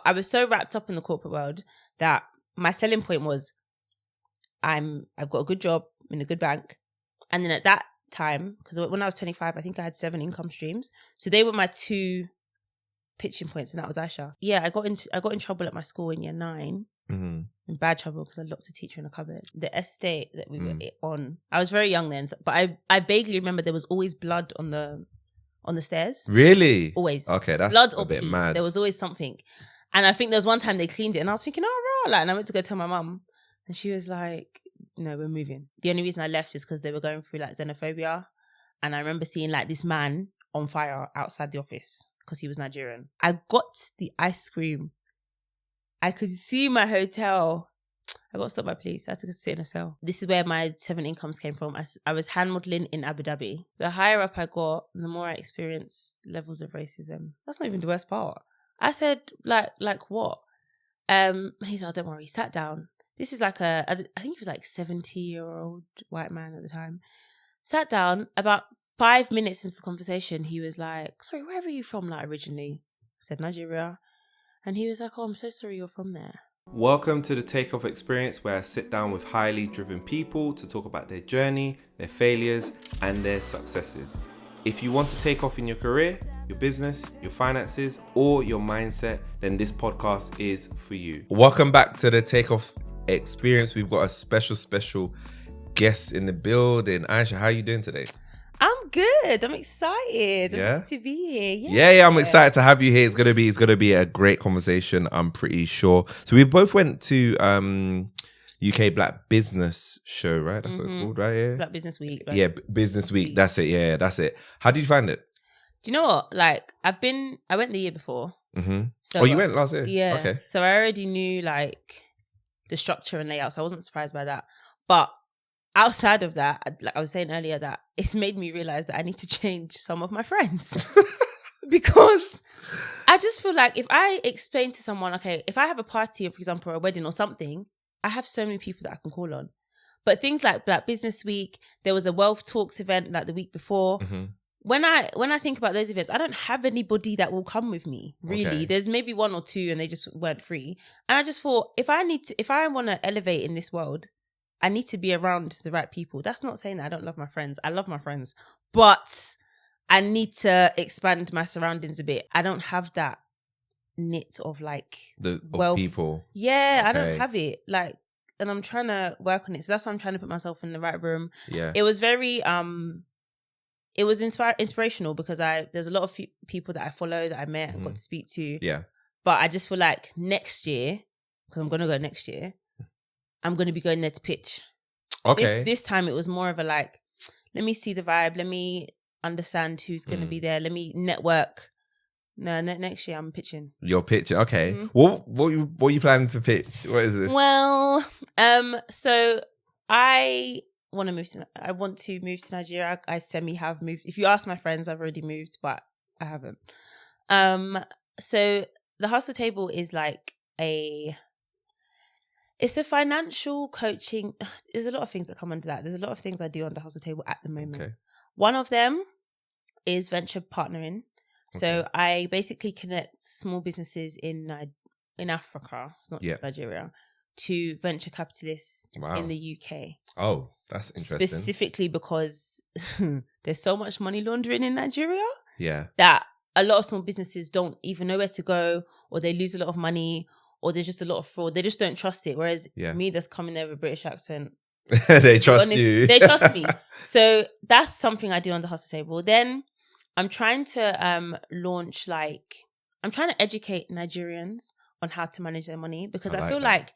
I was so wrapped up in the corporate world that my selling point was I've got a good job in a good bank. And then at that time, because when I was 25, I think I had 7 income streams. So they were my 2 pitching points, and that was Aysha. Yeah, I got in trouble at my school in year 9. In bad trouble because I locked a teacher in a cupboard. The estate that we were on, I was very young then, but I vaguely remember there was always blood on the stairs. Really? Always. Okay, that's blood a or bit pee. mad. There was always something. And I think there was one time they cleaned it and I was thinking, oh, right. And I went to go tell my mum and she was like, no, we're moving. The only reason I left is because they were going through like xenophobia. And I remember seeing like this man on fire outside the office because he was Nigerian. I got the ice cream. I could see my hotel. I got stopped by police. I had to sit in a cell. This is where my 7 incomes came from. I was hand modelling in Abu Dhabi. The higher up I got, the more I experienced levels of racism. That's not even the worst part. I said, like what? He's like, oh, don't worry. He sat down. This is like I think he was like 70-year-old white man at the time. Sat down. About 5 minutes into the conversation, he was like, sorry, where are you from like originally? I said, Nigeria. And he was like, oh, I'm so sorry you're from there. Welcome to the Takeoff Experience, where I sit down with highly driven people to talk about their journey, their failures, and their successes. If you want to take off in your career, your business, your finances, or your mindset, then this podcast is for you. Welcome back to the Takeoff Experience. We've got a special guest in the building. Aysha, how are you doing today? I'm good. I'm excited. Yeah? I'm to be here. Yeah. I'm excited to have you here. It's gonna be a great conversation, I'm pretty sure. So we both went to UK Black Business Show, right? That's what it's called, right? Yeah. Black Business Week. Business Week. That's it. Yeah, that's it. How did you find it? Do you know what? Like, I went the year before. So you went last year? Yeah. Okay. So I already knew like the structure and layout, so I wasn't surprised by that. But outside of that, like I was saying earlier, that it's made me realize that I need to change some of my friends. Because I just feel like if I explain to someone, okay, if I have a party, or for example, a wedding or something, I have so many people that I can call on. But things like Black Business Week, there was a Wealth Talks event like the week before. When I think about those events, I don't have anybody that will come with me, really. Okay. There's maybe 1 or 2 and they just weren't free. And I just thought, if I want to elevate in this world, I need to be around the right people. That's not saying that I don't love my friends. I love my friends. But I need to expand my surroundings a bit. I don't have that knit of like of people. Yeah, okay. I don't have it. Like, and I'm trying to work on it. So that's why I'm trying to put myself in the right room. Yeah. It was very it was inspirational because there's a lot of people that I follow that I met and got to speak to. Yeah. But I just feel like next year, because I'm going to go next year, I'm going to be going there to pitch. Okay. This time it was more of a like, let me see the vibe. Let me understand who's going to be there. Let me network. No, next year I'm pitching. You're pitching. Okay. What are you planning to pitch? What is this? Well, so I want to move to Nigeria. I have moved. If you ask my friends, I've already moved, but I haven't. So the hustle table is like it's a financial coaching. There's a lot of things that come under that. There's a lot of things I do on the hustle table at the moment. Okay. One of them is venture partnering. So I basically connect small businesses in Africa, it's not just Nigeria, to venture capitalists in the UK. Oh, that's interesting. Specifically because there's so much money laundering in Nigeria. Yeah. That a lot of small businesses don't even know where to go, or they lose a lot of money, or there's just a lot of fraud. They just don't trust it. Whereas me that's coming there with a British accent, they trust you. They trust me. So that's something I do on the hustle table. Then I'm trying to launch, I'm trying to educate Nigerians on how to manage their money, because I feel like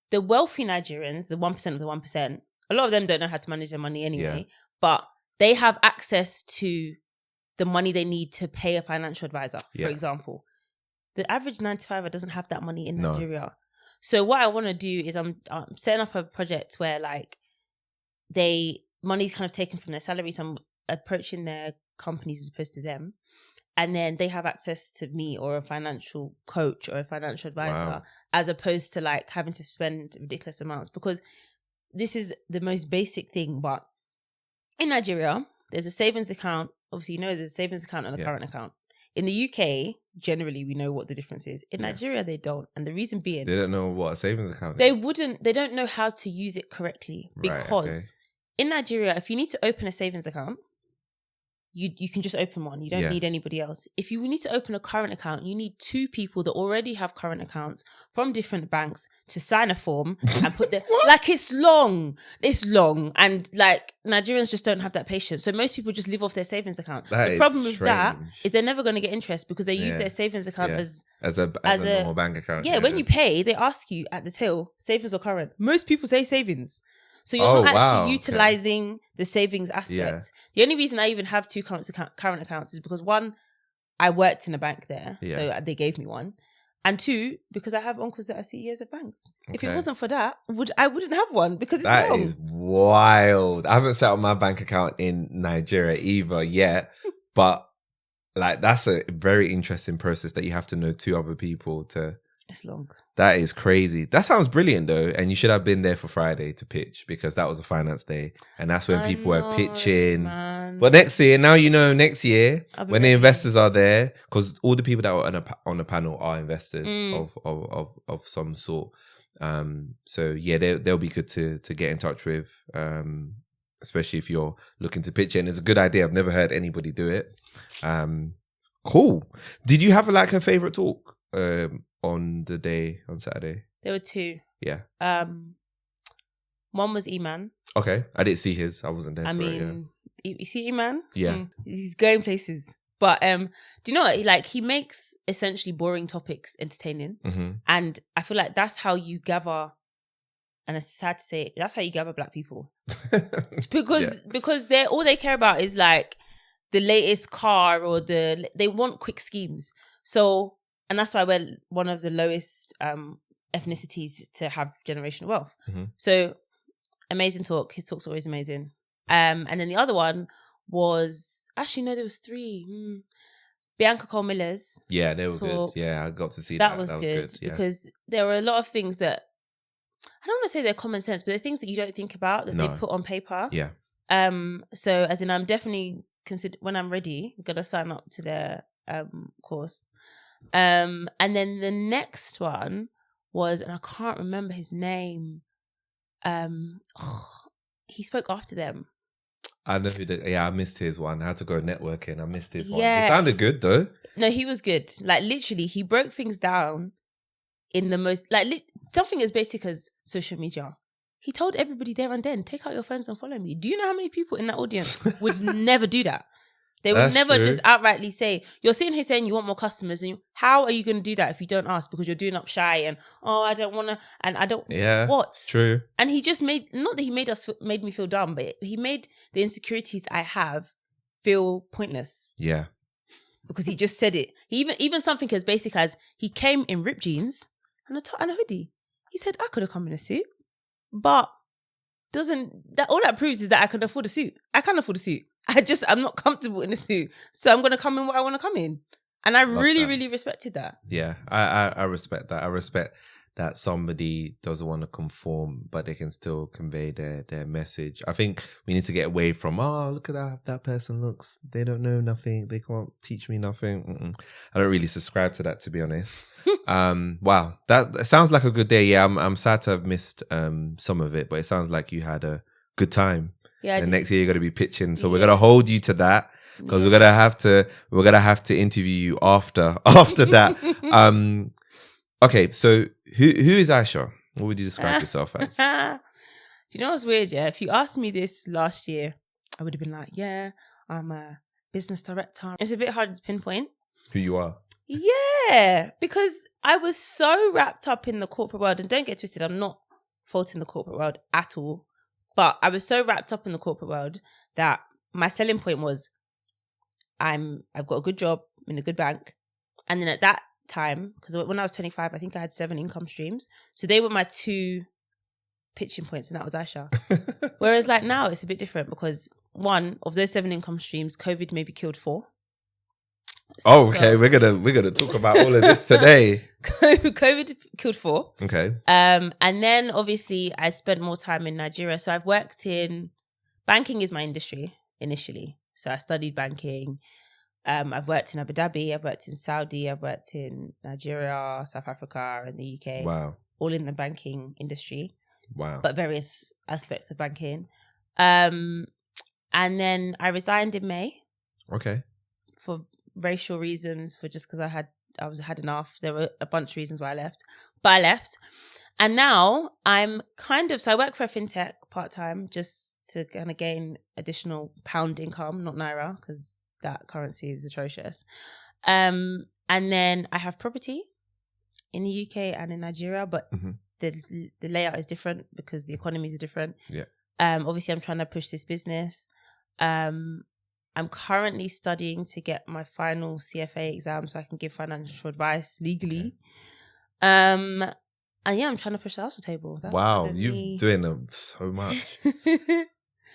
the wealthy Nigerians, the 1% of the 1%, a lot of them don't know how to manage their money anyway, but they have access to the money they need to pay a financial advisor, for example. The average 9-to-5er doesn't have that money in Nigeria. So what I want to do is I'm setting up a project where money's kind of taken from their salary, so I'm approaching their companies as opposed to them, and then they have access to me or a financial coach or a financial advisor, as opposed to having to spend ridiculous amounts. Because this is the most basic thing, but in Nigeria there's a savings account. Obviously, there's a savings account and a current account. In the UK, generally, we know what the difference is. In Nigeria, they don't. And the reason being... They don't know what a savings account They is. they don't know how to use it correctly. Because in Nigeria, if you need to open a savings account, you can just open one. You don't need anybody else. If you need to open a current account, you need 2 people that already have current accounts from different banks to sign a form and put their... like, it's long. It's long. And, like, Nigerians just don't have that patience. So most people just live off their savings account. The problem with that is they're never going to get interest because they use their savings account as a normal bank account. Yeah, when you pay, they ask you at the till, savings or current. Most people say savings. So you're not actually utilising the savings aspect. Yeah. The only reason I even have 2 current accounts is because 1, I worked in a bank there, so they gave me one. And 2, because I have uncles that are CEOs of banks. Okay. If it wasn't for that, I wouldn't have one because it's that long. Is wild. I haven't set up my bank account in Nigeria either yet, but like that's a very interesting process that you have to know 2 other people to... It's long. That is crazy. That sounds brilliant though. And you should have been there for Friday to pitch because that was a finance day. And that's when people were pitching. Man. But next year, next year, when the investors are there, because all the people that were on the panel are investors of some sort. So yeah, they'll be good to get in touch with, especially if you're looking to pitch it. And it's a good idea. I've never heard anybody do it. Cool. Did you have a favorite talk? On the day on Saturday? There were 2. Yeah. One was E-Man. Okay. I didn't see his. I wasn't there. You see E-Man? Yeah. He's going places. But do you know what? He makes essentially boring topics entertaining. Mm-hmm. And I feel like that's how you gather, and it's sad to say, that's how you gather Black people. because all they care about is like the latest car or they want quick schemes. So... And that's why we're one of the lowest ethnicities to have generational wealth. Mm-hmm. So amazing talk. His talk's always amazing. And then the other one was... Actually, no, there was 3. Bianca Cole Miller's. Yeah, they were good. Yeah, I got to see that. That was good because there were a lot of things that... I don't want to say they're common sense, but they're things that you don't think about that they put on paper. Yeah. So as in, I'm definitely... when I'm ready, I'm going to sign up to their course. And then the next one was, and I can't remember his name. He spoke after them. I know who did. Yeah, I missed his one. I had to go networking. I missed his one. He sounded good though. No, he was good. Like literally, he broke things down in the most something as basic as social media. He told everybody there and then, take out your phones and follow me. Do you know how many people in that audience would never do that? They would never just outrightly say, you're sitting here saying you want more customers. And how are you going to do that if you don't ask? Because you're doing up shy and, I don't want to, and I don't, what? True. And he just made me feel dumb, but he made the insecurities I have feel pointless. Yeah. Because he just said it. Even something as basic as he came in ripped jeans and a hoodie. He said, I could have come in a suit, but all that proves is that I can afford a suit. I can't afford a suit. I'm not comfortable in a suit. So I'm going to come in what I want to come in. And I really respected that. Yeah, I respect that. I respect that somebody doesn't want to conform, but they can still convey their message. I think we need to get away from, look at that person looks. They don't know nothing. They can't teach me nothing. Mm-mm. I don't really subscribe to that, to be honest. Wow, that sounds like a good day. Yeah, I'm sad to have missed some of it, but it sounds like you had a good time. Yeah, and next year you're going to be pitching, so we're going to hold you to that because we're going to have to interview you after that. Okay, so who is Aysha? What would you describe yourself as? Do you know what's weird? Yeah, if you asked me this last year, I would have been like, yeah, I'm a business director. It's a bit hard to pinpoint who you are. Yeah, because I was so wrapped up in the corporate world, and don't get twisted, I'm not faulting the corporate world at all. But I was so wrapped up in the corporate world that my selling point was I've got a good job in a good bank. And then at that time, because when I was 25, I think I had 7 income streams. So they were my 2 pitching points, and that was Aysha. Whereas like now it's a bit different because one of those 7 income streams, COVID maybe killed 4. Okay, we're gonna talk about all of this today. COVID killed 4. Okay. And then obviously I spent more time in Nigeria. So I've worked in banking is my industry initially. So I studied banking. I've worked in Abu Dhabi, I've worked in Saudi, I've worked in Nigeria, South Africa, and the UK. Wow. All in the banking industry. Wow. But various aspects of banking. And then I resigned in May. Okay. For racial reasons, for just because I had enough. There were a bunch of reasons why I left. But I left. And now I'm so I work for a fintech part-time just to kind of gain additional pound income, not Naira, because that currency is atrocious. And then I have property in the UK and in Nigeria, but the layout is different because the economies are different. Yeah. Obviously, I'm trying to push this business. I'm currently studying to get my final CFA exam so I can give financial advice legally. Okay. And yeah, I'm trying to push the household table. That's wow, you're doing so much. And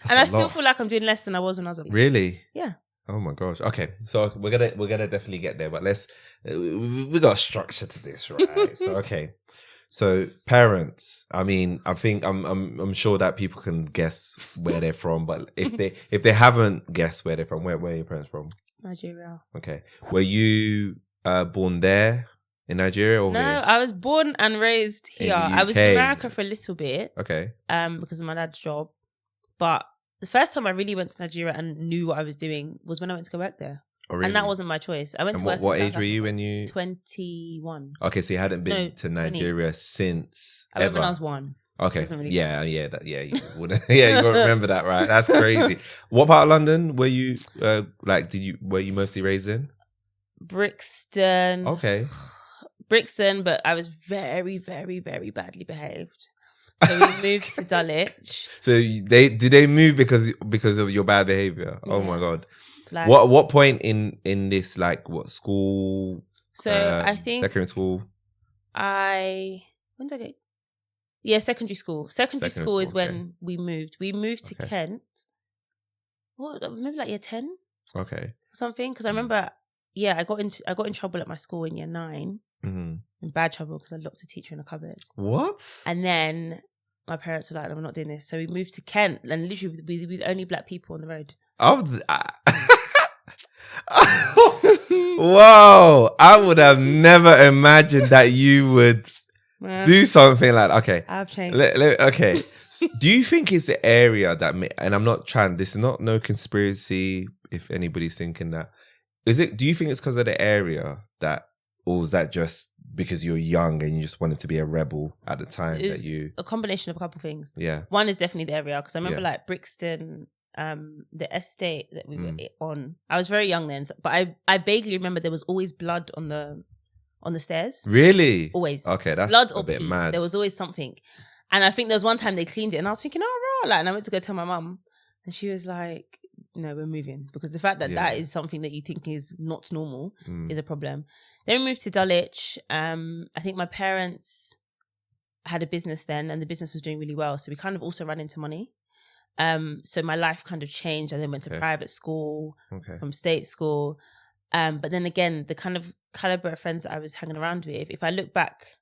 I still feel like I'm doing less than I was when I was a Really? Yeah. Oh my gosh. Okay, so we're gonna definitely get there, but we got a structure to this, right? So parents. I mean, I think I'm sure that people can guess where they're from, but if they haven't guessed where they're from, where are your parents from? Nigeria. Okay. Were you born there in Nigeria or No, here? I was born and raised here. I was in America for a little bit. Okay. Because of my dad's job, but the first time I really went to Nigeria and knew what I was doing was when I went to go work there. Oh, really? And that wasn't my choice. I went to work. What age were you when you? 21. Okay, so you hadn't been to Nigeria 20. Since I remember when I was 1. Okay, really yeah, you would, yeah, you got to remember that, right? That's crazy. What part of London were you? Were you mostly raised in? Brixton. Okay. Brixton, but I was very, very, very badly behaved. So we moved to Dulwich. So did they move because of your bad behavior? Yeah. Oh my god! Like, what point in this, like, what school? So I think secondary school. When did I get? Yeah, secondary school. Secondary school is when we moved. We moved to Kent. What? Maybe like year 10. Okay. Something, because I remember. Yeah, I got in trouble at my school in year 9. Mm-hmm. In bad trouble because I locked a teacher in a cupboard. What? And then my parents were like, "No, we're not doing this." So we moved to Kent, and literally we were the only black people on the road. Whoa! I would have never imagined that you would do something like that. Okay, I've changed. Okay, do you think it's the area that? And I'm not trying. This is not no conspiracy. If anybody's thinking that, is it? Do you think it's because of the area that? Or was that just because you're young and you just wanted to be a rebel at the time? That you a combination of a couple of things. Yeah. One is definitely the area, because I remember like Brixton, the estate that we were on. I was very young then, but I vaguely remember there was always blood on the stairs. Really? Always. Okay, that's blood a bit mad. There was always something, and I think there was one time they cleaned it, and I was thinking, oh, right, and I went to go tell my mum, and she was like, "No, we're moving," because the fact that that is something that you think is not normal is a problem. Then we moved to Dulwich. I think my parents had a business then, and the business was doing really well, so we kind of also ran into money. So my life kind of changed. I then went to private school, from state school. But then again, the kind of caliber of friends that I was hanging around with, if I look back,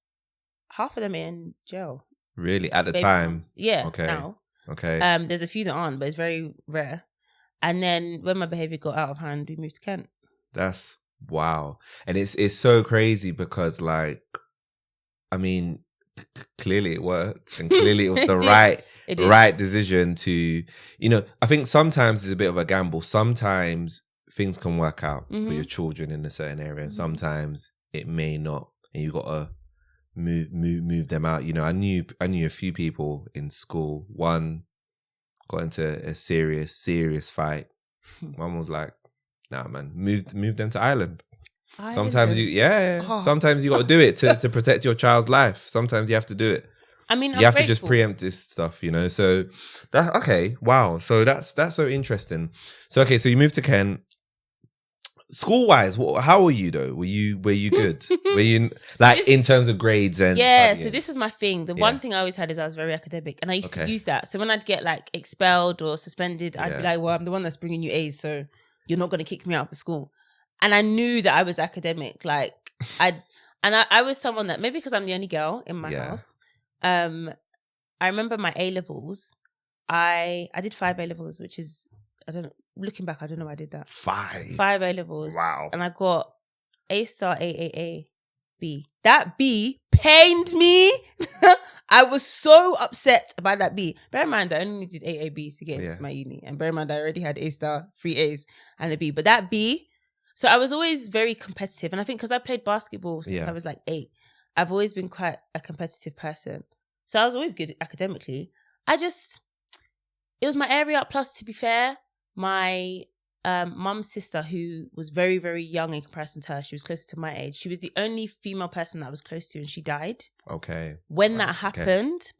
half of them are in jail. Really? At the time? Yeah. Okay. Now. Okay. There's a few that aren't, but it's very rare. And then when my behavior got out of hand, we moved to Kent. That's wow. And it's so crazy because, like, I mean, clearly it worked, and clearly it was the right decision to, I think sometimes it's a bit of a gamble. Sometimes things can work out for your children in a certain area, and sometimes it may not, and you got to move them out. I knew a few people in school. One got into a serious fight. One was like, "Nah, man, move them to Ireland." Sometimes sometimes you got to do it to protect your child's life. Sometimes you have to do it. I mean, you have to just preempt this stuff, So that okay, wow. So that's so interesting. So so you moved to Kent. School wise, how were you though? Were you good? Were you like in terms of grades and So this was my thing. The one thing I always had is I was very academic, and I used to use that. So when I'd get like expelled or suspended, I'd be like, "Well, I'm the one that's bringing you A's, so you're not going to kick me out of the school." And I knew that I was academic. Like I was someone that, maybe because I'm the only girl in my house. I remember my A levels. I did 5 A levels, which is, I don't know, looking back, I don't know why I did that. 5 A-levels. Wow. And I got A-star, A, B. That B pained me. I was so upset about that B. Bear in mind, I only needed AAB to get into my uni. And bear in mind, I already had A-star, 3 A's and a B. But that B, so I was always very competitive. And I think because I played basketball since I was like 8, I've always been quite a competitive person. So I was always good academically. It was my area. Plus, to be fair, my mum's sister, who was very, very young in comparison to her, she was closer to my age. She was the only female person that I was close to, and she died. Okay. When that happened,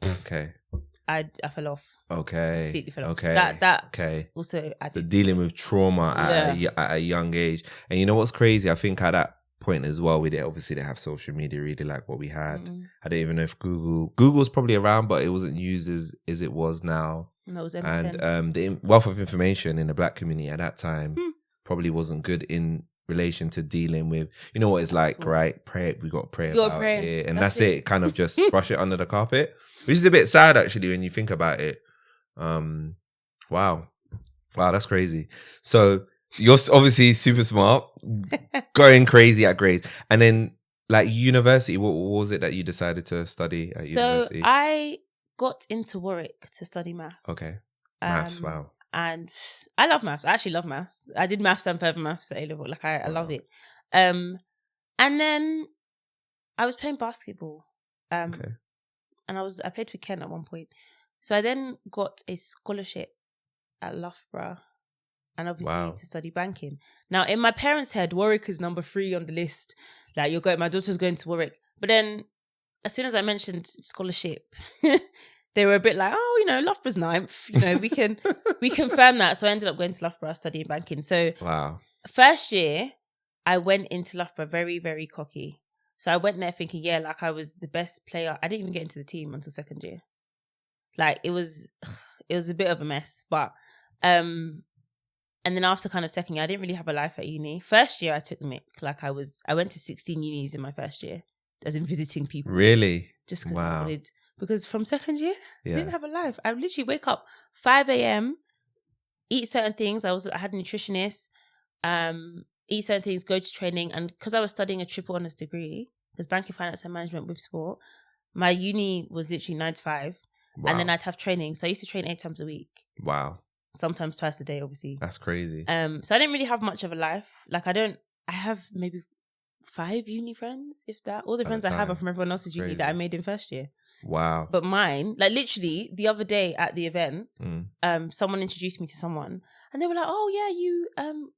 I fell off. Okay. Completely fell off. Okay. That also added. So dealing with trauma at a young age. And you know what's crazy? I think at that point as well, obviously they have social media really like what we had. I don't even know if Google's probably around, but it wasn't used as it was now. No, it was MSN. And the wealth of information in the black community at that time probably wasn't good in relation to dealing with, you know what it's like, right? We got to pray about it. And that's it. Kind of just brush it under the carpet, which is a bit sad actually when you think about it. Wow, that's crazy. So you're obviously super smart, going crazy at grades. And then like university, what was it that you decided to study at university? So I got into Warwick to study maths. Okay. Maths, wow. And I love maths. I actually love maths. I did maths and further maths at A-level. Like I love it. And then I was playing basketball. And I played for Kent at one point. So I then got a scholarship at Loughborough and obviously to study banking. Now in my parents' head, Warwick is number 3 on the list. Like my daughter's going to Warwick. But then as soon as I mentioned scholarship, they were a bit like, oh, Loughborough's 9th. We confirm that. So I ended up going to Loughborough studying banking. So first year, I went into Loughborough very, very cocky. So I went there thinking, like I was the best player. I didn't even get into the team until second year. Like it was a bit of a mess. But and then after kind of second year, I didn't really have a life at uni. First year, I took the mick. Like I went to 16 unis in my first year. As in visiting people. Really? Just because I wanted. Because from second year, I didn't have a life. I would literally wake up 5 a.m, eat certain things. I had a nutritionist, eat certain things, go to training. And because I was studying a triple honours degree, because banking, finance and management with sport, my uni was literally 9 to 5. And then I'd have training. So I used to train 8 times a week. Wow. Sometimes twice a day, obviously. That's crazy. So I didn't really have much of a life. Like I have maybe 5 uni friends, if that. All the friends I have are from everyone else's uni that I made in first year. Wow. But mine, like literally the other day at the event, someone introduced me to someone and they were like, oh yeah,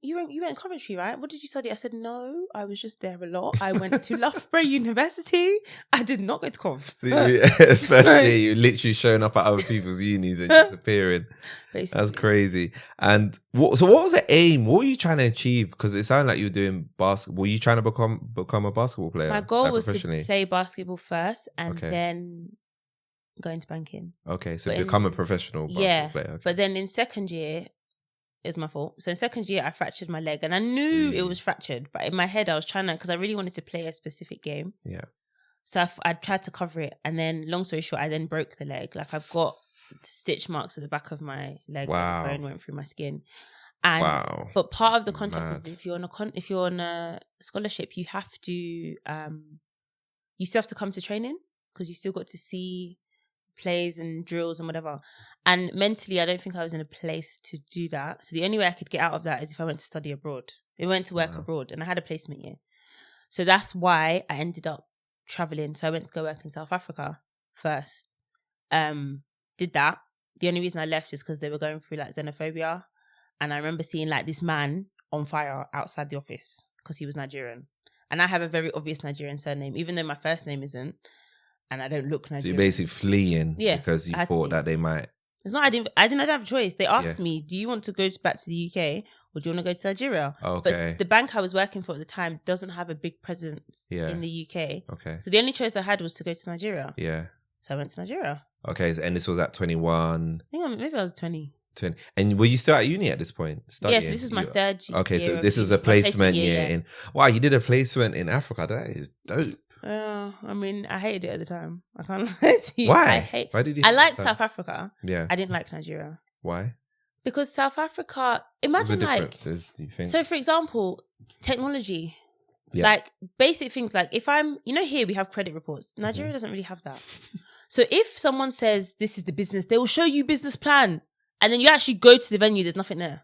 you went in Coventry, right? What did you study? I said, no, I was just there a lot. I went to Loughborough University. I did not go to Cov. So first year, you're literally showing up at other people's unis and disappearing. Basically. That's crazy. And what was the aim? What were you trying to achieve? Because it sounded like you were doing basketball. Were you trying to become a basketball player? My goal was to play basketball first and then go into banking. Okay, so become a professional basketball player. Okay. But then in second year, it was my fault. So in second year, I fractured my leg and I knew it was fractured. But in my head, I was trying to, because I really wanted to play a specific game. Yeah. So I tried to cover it. And then long story short, I then broke the leg. Like I've got stitch marks at the back of my leg. Wow. Bone went through my skin. And but part of the contract is if you're on a scholarship, you have to you still have to come to training because you still got to see plays and drills and whatever. And mentally, I don't think I was in a place to do that. So the only way I could get out of that is if I went to study abroad. I went to work abroad and I had a placement year. So that's why I ended up traveling. So I went to go work in South Africa first. Did that. The only reason I left is because they were going through like xenophobia. And I remember seeing like this man on fire outside the office because he was Nigerian. And I have a very obvious Nigerian surname, even though my first name isn't. And I don't look Nigerian. So you're basically fleeing because you thought that they might. It's not. I didn't have a choice. They asked me, "Do you want to go back to the UK or do you want to go to Nigeria?" Okay. But the bank I was working for at the time doesn't have a big presence in the UK. Okay. So the only choice I had was to go to Nigeria. Yeah. So I went to Nigeria. Okay. And this was at 21. I think maybe I was 20. And were you still at uni at this point? Yes, this is my third year. Okay, so this is a placement year in. Wow, you did a placement in Africa. That is dope. I mean, I hated it at the time. I can't lie to you. Why? Why did you? I liked South Africa. Yeah. I didn't like Nigeria. Why? Because South Africa, What's the imagine like, differences, do you think? so for example, technology, Yeah. like basic things like if I'm, here we have credit reports. Nigeria doesn't really have that. So if someone says this is the business, they will show you business plan. And then you actually go to the venue, there's nothing there.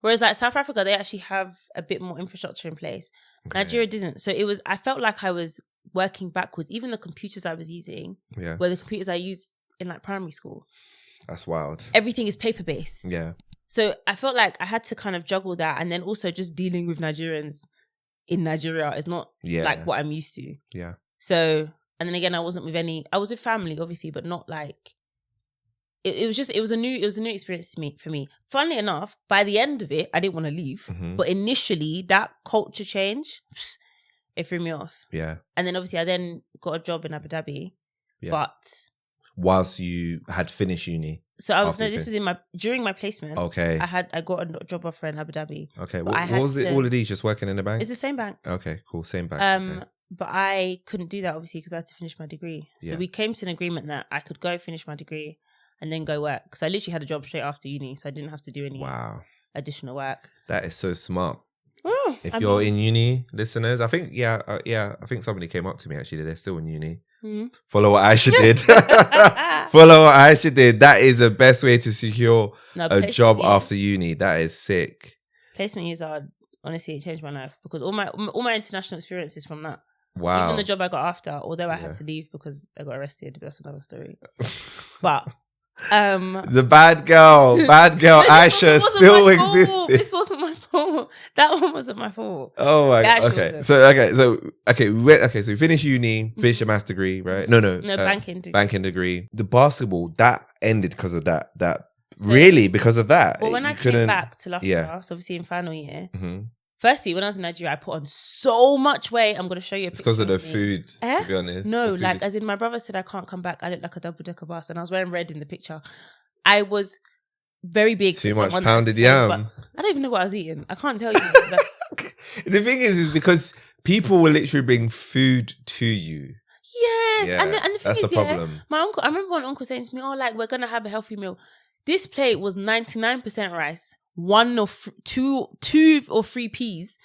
Whereas like South Africa, they actually have a bit more infrastructure in place. Okay. Nigeria didn't. So I felt like I was working backwards. Even the computers I was using were the computers I used in like primary school. That's wild. Everything is paper-based. Yeah. So I felt like I had to kind of juggle that. And then also just dealing with Nigerians in Nigeria is not like what I'm used to. Yeah. So, and then again, I was with family, obviously, but not like, it was a new experience for me. Funnily enough, by the end of it, I didn't want to leave. But initially, that culture change, it threw me off. Yeah. And then obviously I then got a job in Abu Dhabi. Yeah. But whilst you had finished uni. So this was during my placement. Okay. I got a job offer in Abu Dhabi. Okay. What was it? All of these just working in the bank? It's the same bank. Okay, cool. Same bank. Okay. But I couldn't do that obviously because I had to finish my degree. So we came to an agreement that I could go finish my degree and then go work. Because I literally had a job straight after uni, so I didn't have to do any additional work. That is so smart. Oh, If you're in uni, listeners, I think I think somebody came up to me actually. They're still in uni. Mm-hmm. Follow what Aysha did. Follow what Aysha did. That is the best way to secure a job after uni. That is sick. Placement years honestly, it changed my life because all my international experiences from that. Wow. Even the job I got after, although I had to leave because I got arrested. That's another story. But the bad girl Aysha still existed. This wasn't my fault. That one wasn't my fault. Oh my god. Okay. So you finish uni, finish your master's degree, right? No, banking degree. The basketball that ended because of that. Really because of that. Well, when I came back to Lafayette, so obviously in final year. Mm-hmm. Firstly, when I was in Nigeria, I put on so much weight. I'm going to show you a picture. It's because of the food, to be honest. No, as in my brother said I can't come back. I look like a double-decker bus. And I was wearing red in the picture. I was very big. Too much pounded yam. I don't even know what I was eating. I can't tell you. The thing is because people will literally bring food to you. Yes. Yeah, and the thing that's the problem. My uncle, I remember one uncle saying to me, we're going to have a healthy meal. This plate was 99% rice. 1 or 2 or 3 peas,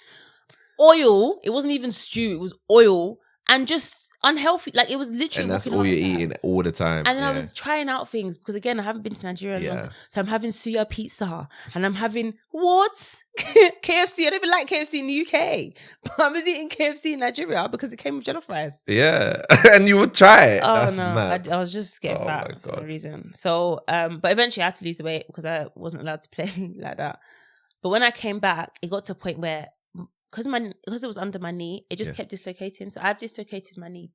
oil. It wasn't even stew. It was oil and just unhealthy. Like it was literally. And that's all you're eating all the time. And then I was trying out things because again, I haven't been to Nigeria in a long time. So I'm having suya pizza and I'm having what? KFC. I don't even like KFC in the UK, but I was eating KFC in Nigeria because it came with jollof rice. Yeah, and you would try it. Oh that's no, mad. I was just getting fat for no reason. So, but eventually I had to lose the weight because I wasn't allowed to play like that. But when I came back, it got to a point where because it was under my knee, it just kept dislocating. So I've dislocated my knee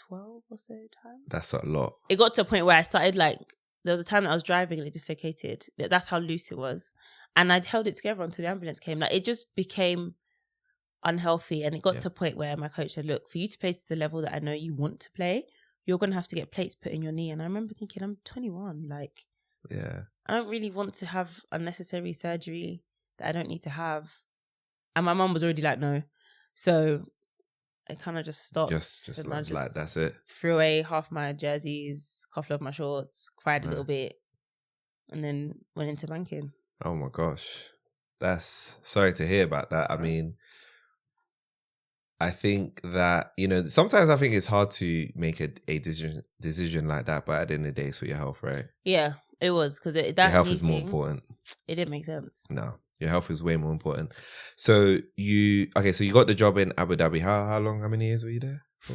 12 or so times. That's a lot. It got to a point where I started there was a time that I was driving and it dislocated. That's how loose it was. And I'd held it together until the ambulance came. It just became unhealthy. And it got to a point where my coach said, look, for you to play to the level that I know you want to play, you're going to have to get plates put in your knee. And I remember thinking, I'm 21. I don't really want to have unnecessary surgery that I don't need to have. And my mum was already like, no. So I kind of just stopped. Just like, that's it. Threw away half my jerseys, a couple of my shorts, cried a little bit, and then went into banking. Oh my gosh. That's sorry to hear about that. I mean, I think that, sometimes I think it's hard to make a decision like that, but at the end of the day, it's for your health, right? Yeah, it was because your health is more important. It didn't make sense. No. Your health is way more important. So you got the job in Abu Dhabi. How many years were you there for?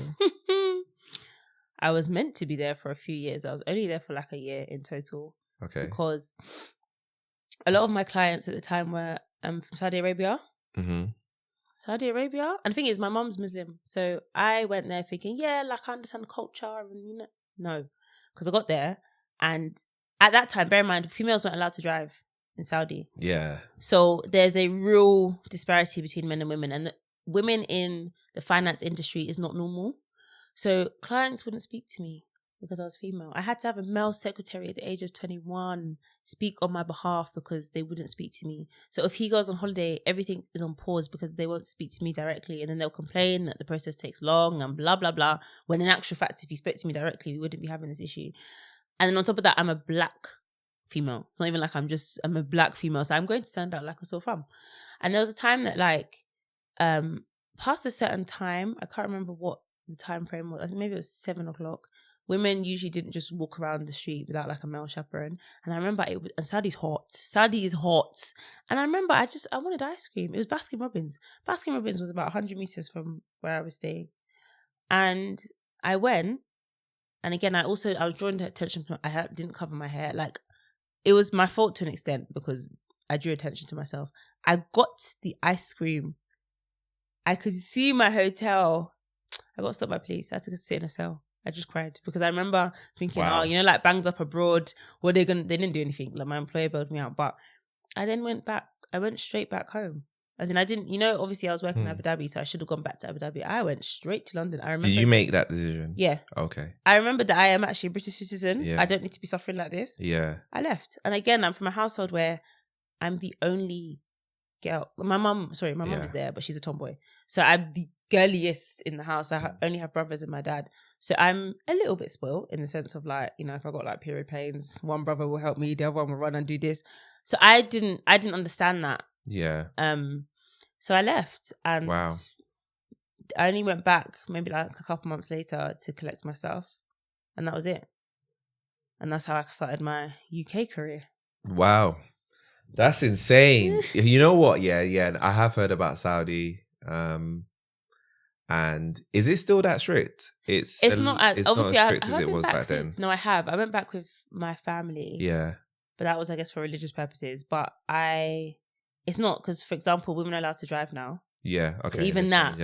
I was meant to be there for a few years. I was only there for a year in total. Okay. Because a lot of my clients at the time were from Saudi Arabia. Mm-hmm. Saudi Arabia. And the thing is, my mum's Muslim. So I went there thinking, I understand the culture. And no. Because I got there and at that time, bear in mind, females weren't allowed to drive in Saudi. Yeah. So there's a real disparity between men and women. And women in the finance industry is not normal. So clients wouldn't speak to me because I was female. I had to have a male secretary at the age of 21 speak on my behalf because they wouldn't speak to me. So if he goes on holiday, everything is on pause because they won't speak to me directly. And then they'll complain that the process takes long and blah, blah, blah. When in actual fact, if he spoke to me directly, we wouldn't be having this issue. And then on top of that, I'm a black female. It's not even like I'm a black female. So I'm going to stand out like a sore thumb. And there was a time that like, past a certain time, I can't remember what the time frame was. I think maybe it was 7 o'clock. Women usually didn't just walk around the street without like a male chaperone. And I remember and Saudi's hot. Saudi is hot. And I remember I wanted ice cream. It was Baskin Robbins. Baskin Robbins was about 100 meters from where I was staying. And I went. And again, I was drawing attention to, didn't cover my hair. Like, it was my fault to an extent because I drew attention to myself. I got the ice cream. I could see my hotel. I got stopped by police. I had to sit in a cell. I just cried because I remember thinking, Wow. like banged up abroad. They didn't do anything. Like my employer bailed me out. But I then went back. I went straight back home. As in, I didn't, obviously I was working in Abu Dhabi, so I should have gone back to Abu Dhabi. I went straight to London. I remember. Did you make that decision? Yeah. Okay. I remember that I am actually a British citizen. Yeah. I don't need to be suffering like this. Yeah. I left. And again, I'm from a household where I'm the only girl. My mum is there, but she's a tomboy. So I'm the girliest in the house. I only have brothers and my dad. So I'm a little bit spoiled in the sense of like, if I got like period pains, one brother will help me, the other one will run and do this. So I didn't understand that. Yeah. So I left and wow. I only went back maybe like a couple months later to collect my stuff. And that was it. And that's how I started my UK career. Wow. That's insane. You know what? Yeah. I have heard about Saudi. And is it still that strict? It's not as obviously not as strict I as it been was back then. No, I have. I went back with my family. Yeah. But that was, I guess, for religious purposes. But it's not because, for example, women are allowed to drive now. Yeah. Okay. So even that,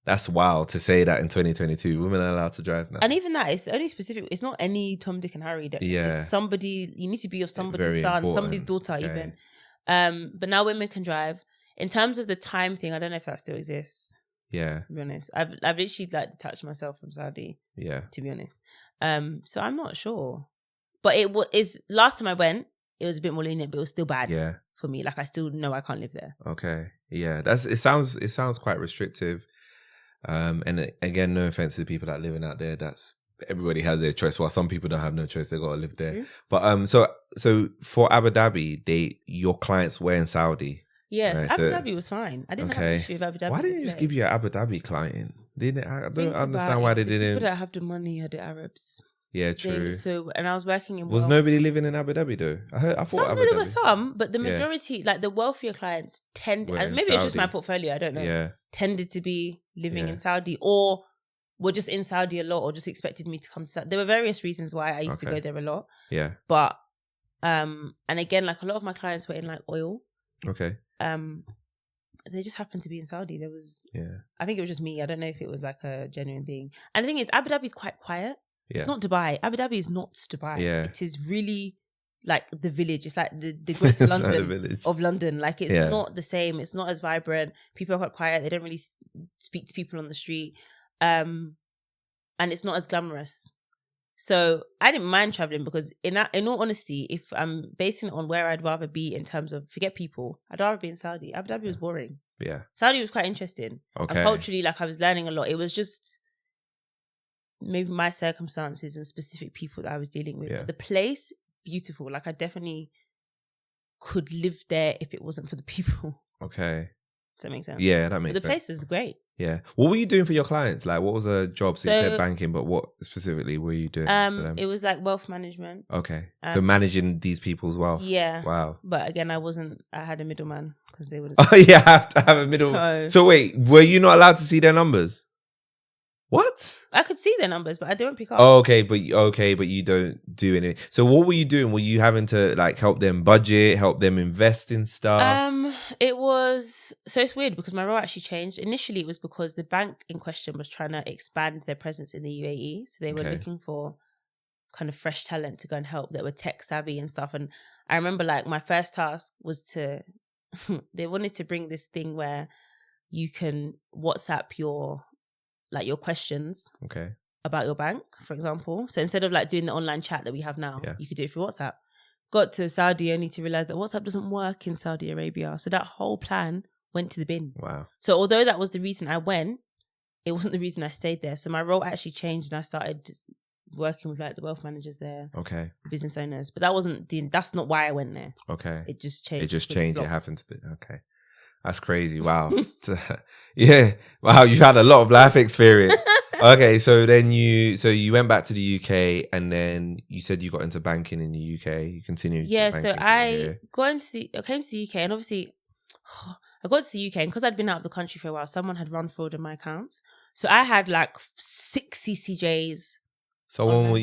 that's wild to say that in 2022. Women are allowed to drive now. And even that, it's only specific. It's not any Tom, Dick and Harry. It's somebody, you need to be of somebody's Very son, important. somebody's daughter even. But now women can drive. In terms of the time thing, I don't know if that still exists. Yeah. To be honest. I've literally like detached myself from Saudi. Yeah. To be honest. So I'm not sure. But last time I went, it was a bit more lenient, but it was still bad for me. Like I still know I can't live there. Okay. Yeah. It sounds quite restrictive. And again, no offense to the people that are living out there. Everybody has their choice. While some people don't have no choice, they got to live there. True. But so for Abu Dhabi, your clients were in Saudi. Yes, right, Abu Dhabi was fine. I didn't have an issue with Abu Dhabi. Why didn't you just give you an Abu Dhabi client? I don't understand why they the didn't. People that have the money are the Arabs. Yeah, true. And I was working in. Was nobody living in Abu Dhabi though? I thought there were some, but the majority, like the wealthier clients, and maybe it's just my portfolio. I don't know. Yeah, tended to be living in Saudi, or were just in Saudi a lot, or just expected me to come to Saudi. There were various reasons why I used to go there a lot. Yeah, but and again, like a lot of my clients were in like oil. Okay. They just happened to be in Saudi. I think it was just me. I don't know if it was like a genuine thing. And the thing is, Abu Dhabi is quite quiet. Yeah. It's not Dubai. Abu Dhabi is not Dubai. Yeah. It is really like the village. It's like the greater London of London. Like it's not the same. It's not as vibrant. People are quite quiet. They don't really speak to people on the street. And it's not as glamorous. So I didn't mind traveling because in all honesty, if I'm basing it on where I'd rather be in terms of forget people, I'd rather be in Saudi. Abu Dhabi was boring. Yeah. Saudi was quite interesting. Okay. And culturally, like I was learning a lot. It was just maybe my circumstances and specific people that I was dealing with. Yeah. But the place, beautiful. Like I definitely could live there if it wasn't for the people. Okay. Does that make sense? Yeah, that makes sense. The place is great. Yeah. What were you doing for your clients? Like, what was a job? So you said banking, but what specifically were you doing for them? It was like wealth management. Okay. So managing these people's wealth. Yeah. Wow. But again, I had a middleman because they would. Oh, yeah, I have to have a middleman. So wait, were you not allowed to see their numbers? What? I could see their numbers, but I don't pick up. Oh, okay, but you don't do anything. So what were you doing? Were you having to like help them budget, help them invest in stuff? It's weird because my role actually changed. Initially, it was because the bank in question was trying to expand their presence in the UAE, so they were looking for kind of fresh talent to go and help that were tech savvy and stuff. And I remember like my first task was they wanted to bring this thing where you can WhatsApp your questions about your bank, for example. So instead of like doing the online chat that we have now, you could do it through WhatsApp. Got to Saudi only to realize that WhatsApp doesn't work in Saudi Arabia. So that whole plan went to the bin. Wow. So although that was the reason I went, it wasn't the reason I stayed there. So my role actually changed and I started working with like the wealth managers there, Okay. business owners. But that's not why I went there. Okay. It just changed. It just changed. It flopped. happened to be. Okay. That's crazy. Wow. Yeah. Wow. You've had a lot of life experience. Okay. So then you went back to the UK, and then you said you got into banking in the UK. You continued. Yeah. So I came to the UK, and obviously I got to the UK, and because I'd been out of the country for a while, someone had run fraud in my accounts. So I had like 6 CCJs. Someone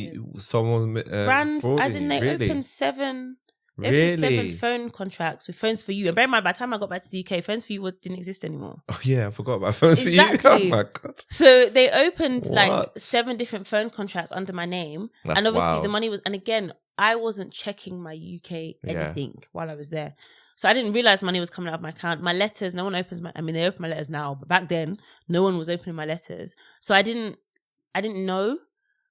ran, as in they really? opened 7. Really? 7 phone contracts with Phones for You. And bear in mind, by the time I got back to the UK, Phones for You didn't exist anymore. Oh yeah, I forgot about Phones for You. Exactly. Oh my God. So they opened like What? 7 different phone contracts under my name. That's and obviously wild. the money was, and again, I wasn't checking my UK anything while I was there. So I didn't realize money was coming out of my account. My letters, no one opens they open my letters now, but back then, no one was opening my letters. So I didn't know.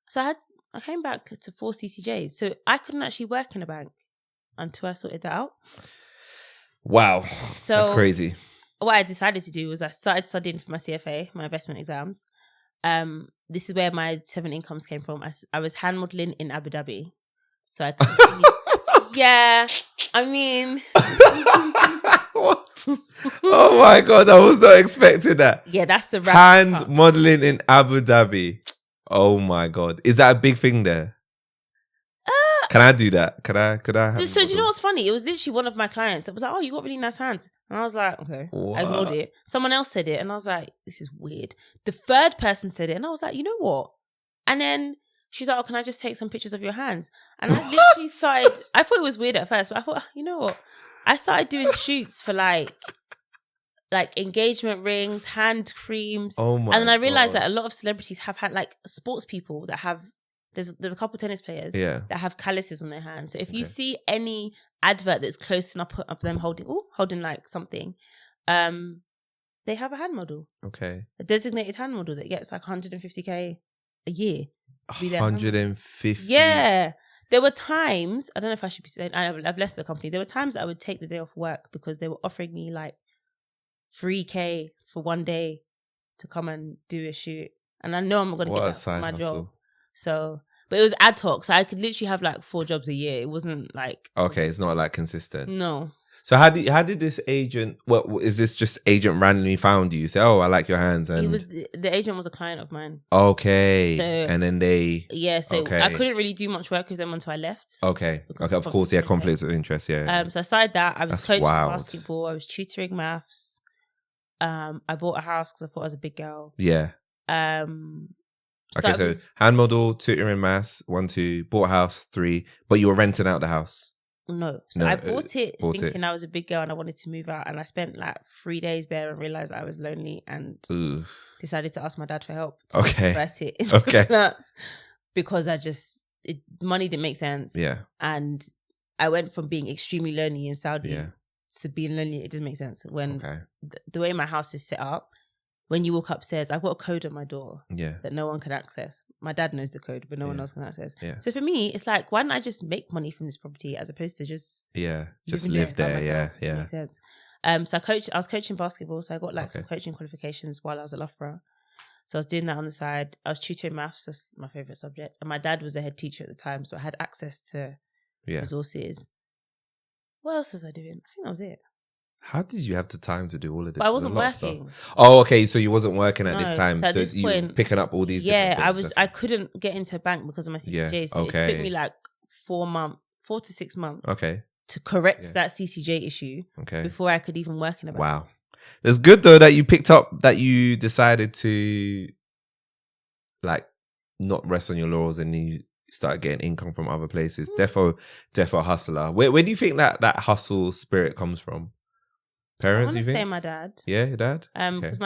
So I came back to 4 CCJs. So I couldn't actually work in a bank until I sorted that out. Wow. So that's crazy. What I decided to do was I started studying for my CFA, my investment exams. This is where my 7 incomes came from. I was hand modeling in Abu Dhabi. So I continued. Yeah, I mean... What? Oh my God, I was not expecting that. Yeah, that's the hand modeling in Abu Dhabi. Oh my God. Is that a big thing there? Can I do that? Could I? So do you know what's funny? It was literally one of my clients that was like, "Oh, you got really nice hands," and I was like, "Okay." What? I ignored it. Someone else said it, and I was like, "This is weird." The third person said it, and I was like, "You know what?" And then she's like, "Oh, can I just take some pictures of your hands?" And I literally started. I thought it was weird at first, but I thought, you know what? I started doing shoots for like engagement rings, hand creams. Oh my! And then I realized God. that a lot of celebrities have had like sports people that have. There's a couple tennis players that have calluses on their hands. So if you see any advert that's close enough of them holding like something, they have a hand model. Okay. A designated hand model that gets like 150k a year. 150. Yeah. There were times, I don't know if I should be saying, I've left the company. There were times I would take the day off work because they were offering me like 3k for one day to come and do a shoot. And I know I'm not going to get that from my job. So, but it was ad hoc. So I could literally have like 4 jobs a year. It wasn't like... Okay, it's not like consistent. No. So how did this agent, what is this just agent randomly found you? Say, oh, I like your hands. And the agent was a client of mine. Okay. So, and then they... Yeah, so I couldn't really do much work with them until I left. Okay. Of course, yeah, conflicts of interest, yeah. So I started that. I was That's coaching wild. basketball. I was tutoring maths. I bought a house because I thought I was a big girl. Yeah. Okay, so hand model, tutoring maths, 1, 2, bought a house, 3, but you were renting out the house. No. So I bought it thinking I was a big girl and I wanted to move out. And I spent like 3 days there and realized I was lonely and decided to ask my dad for help to convert it into flats because money didn't make sense. Yeah. And I went from being extremely lonely in Saudi to being lonely. It doesn't make sense. When the way my house is set up, when you walk upstairs, I've got a code on my door that no one can access. My dad knows the code, but no one else can access. Yeah. So for me, it's like, why don't I just make money from this property as opposed to just live there? Yeah. Makes sense. So I was coaching basketball, so I got like some coaching qualifications while I was at Loughborough. So I was doing that on the side. I was tutoring maths, that's my favorite subject, and my dad was a head teacher at the time, so I had access to resources. What else was I doing? I think that was it. How did you have the time to do all of this? But I wasn't working. Oh, okay. So you wasn't working at this time. So at this point, you were picking up all these. I couldn't get into a bank because of my CCJ. So it took me like 4 to 6 months. To correct that CCJ issue. Before I could even work in a bank. Wow, it's good though that you picked up, that you decided to like not rest on your laurels and you started getting income from other places. Defo hustler. Where do you think that hustle spirit comes from? Parents, I want you to think? say my dad. Yeah, your dad? Because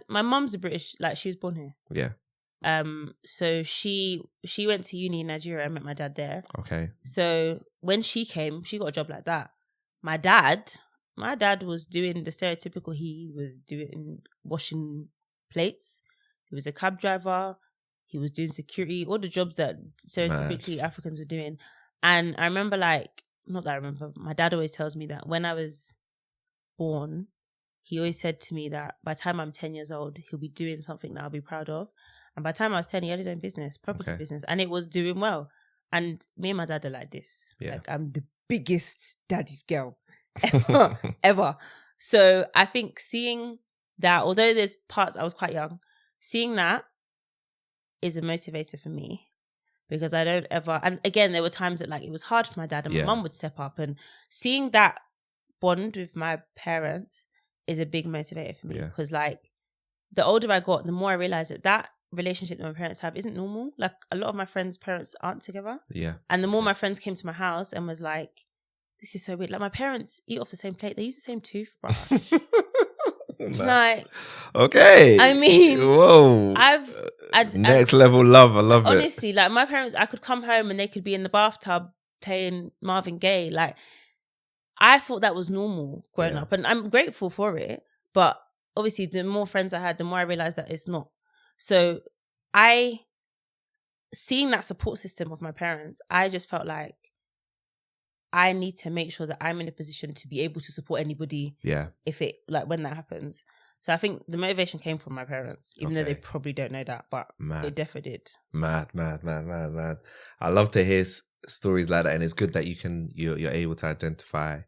my mum's a British, like she was born here. Yeah. So she went to uni in Nigeria. I met my dad there. Okay. So when she came, she got a job like that. My dad was doing the stereotypical, he was doing washing plates. He was a cab driver. He was doing security, all the jobs that stereotypically Africans were doing. And I remember my dad always tells me that when I was born, he always said to me that by the time I'm 10 years old, he'll be doing something that I'll be proud of. And by the time I was 10, he had his own business, property business, and it was doing well. And me and my dad are like this. Yeah. Like, I'm the biggest daddy's girl ever. So I think seeing that, although there's parts I was quite young, seeing that is a motivator for me, because I don't ever, and again, there were times that like it was hard for my dad and my mum would step up, and seeing that bond with my parents is a big motivator for me, because like the older I got, the more I realized that relationship that my parents have isn't normal. Like a lot of my friends' parents aren't together. Yeah. And the more my friends came to my house and was like, this is so weird. Like my parents eat off the same plate. They use the same toothbrush. Like, okay. I mean, whoa. Next level love. I love honestly, it. Honestly, like my parents, I could come home and they could be in the bathtub playing Marvin Gaye. Like I thought that was normal growing up, and I'm grateful for it. But obviously, the more friends I had, the more I realized that it's not. So seeing that support system of my parents, I just felt like I need to make sure that I'm in a position to be able to support anybody. Yeah. If it, like when that happens. So I think the motivation came from my parents, even though they probably don't know that, but it definitely did. Mad. I love to hear stories like that, and it's good that you're able to identify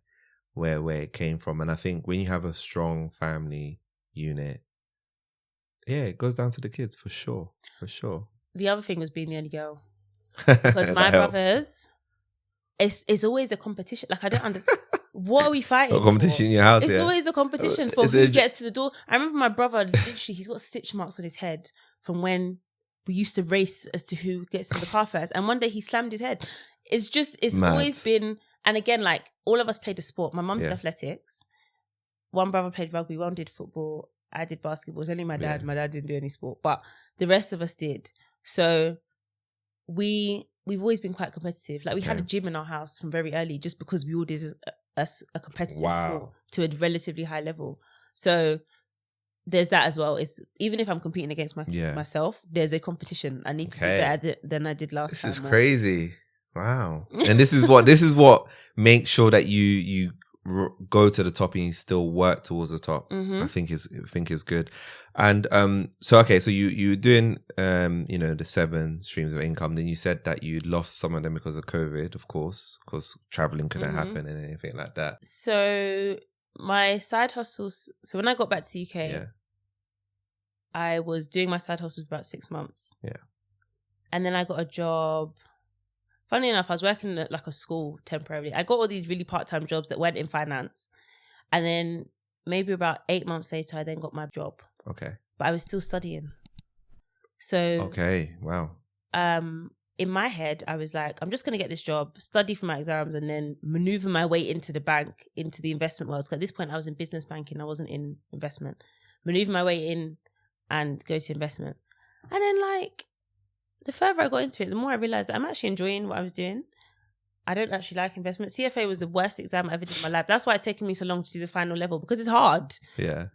where it came from. And I think when you have a strong family unit, it goes down to the kids for sure. The other thing was being the only girl, because my brothers, it's always a competition. Like I don't understand. What are we fighting? A competition in your house. It's always a competition for who gets to the door. I remember my brother, literally, he's got stitch marks on his head from when we used to race as to who gets in the car first. And one day he slammed his head. It's mad. Always been, and again, like all of us played a sport. My mum did athletics. One brother played rugby, one did football. I did basketball. It was only my dad. My dad didn't do any sport, but the rest of us did. So we've always been quite competitive. Like we had a gym in our house from very early, just because we all did a competitive sport to a relatively high level. So there's that as well. It's even if I'm competing against myself, there's a competition. I need to do better than I did last time. This is crazy. Wow. And this is what makes sure that you go to the top and you still work towards the top. I think is good. And so you were doing the 7 streams of income. Then you said that you lost some of them because of COVID, of course, because traveling couldn't happen and anything like that. So my side hustles, so when I got back to the UK, I was doing my side hustles for about 6 months. And then I got a job. Funny enough, I was working at like a school temporarily. I got all these really part-time jobs that weren't in finance. And then maybe about 8 months later, I then got my job. Okay. But I was still studying. So... Okay, wow. In my head, I was like, I'm just going to get this job, study for my exams, and then maneuver my way into the bank, into the investment world. Because at this point, I was in business banking. I wasn't in investment. Maneuver my way in and go to investment. And then like... the further I got into it, the more I realised that I'm actually enjoying what I was doing. I don't actually like investment. CFA was the worst exam I ever did in my life. That's why it's taken me so long to do the final level, because it's hard. Yeah.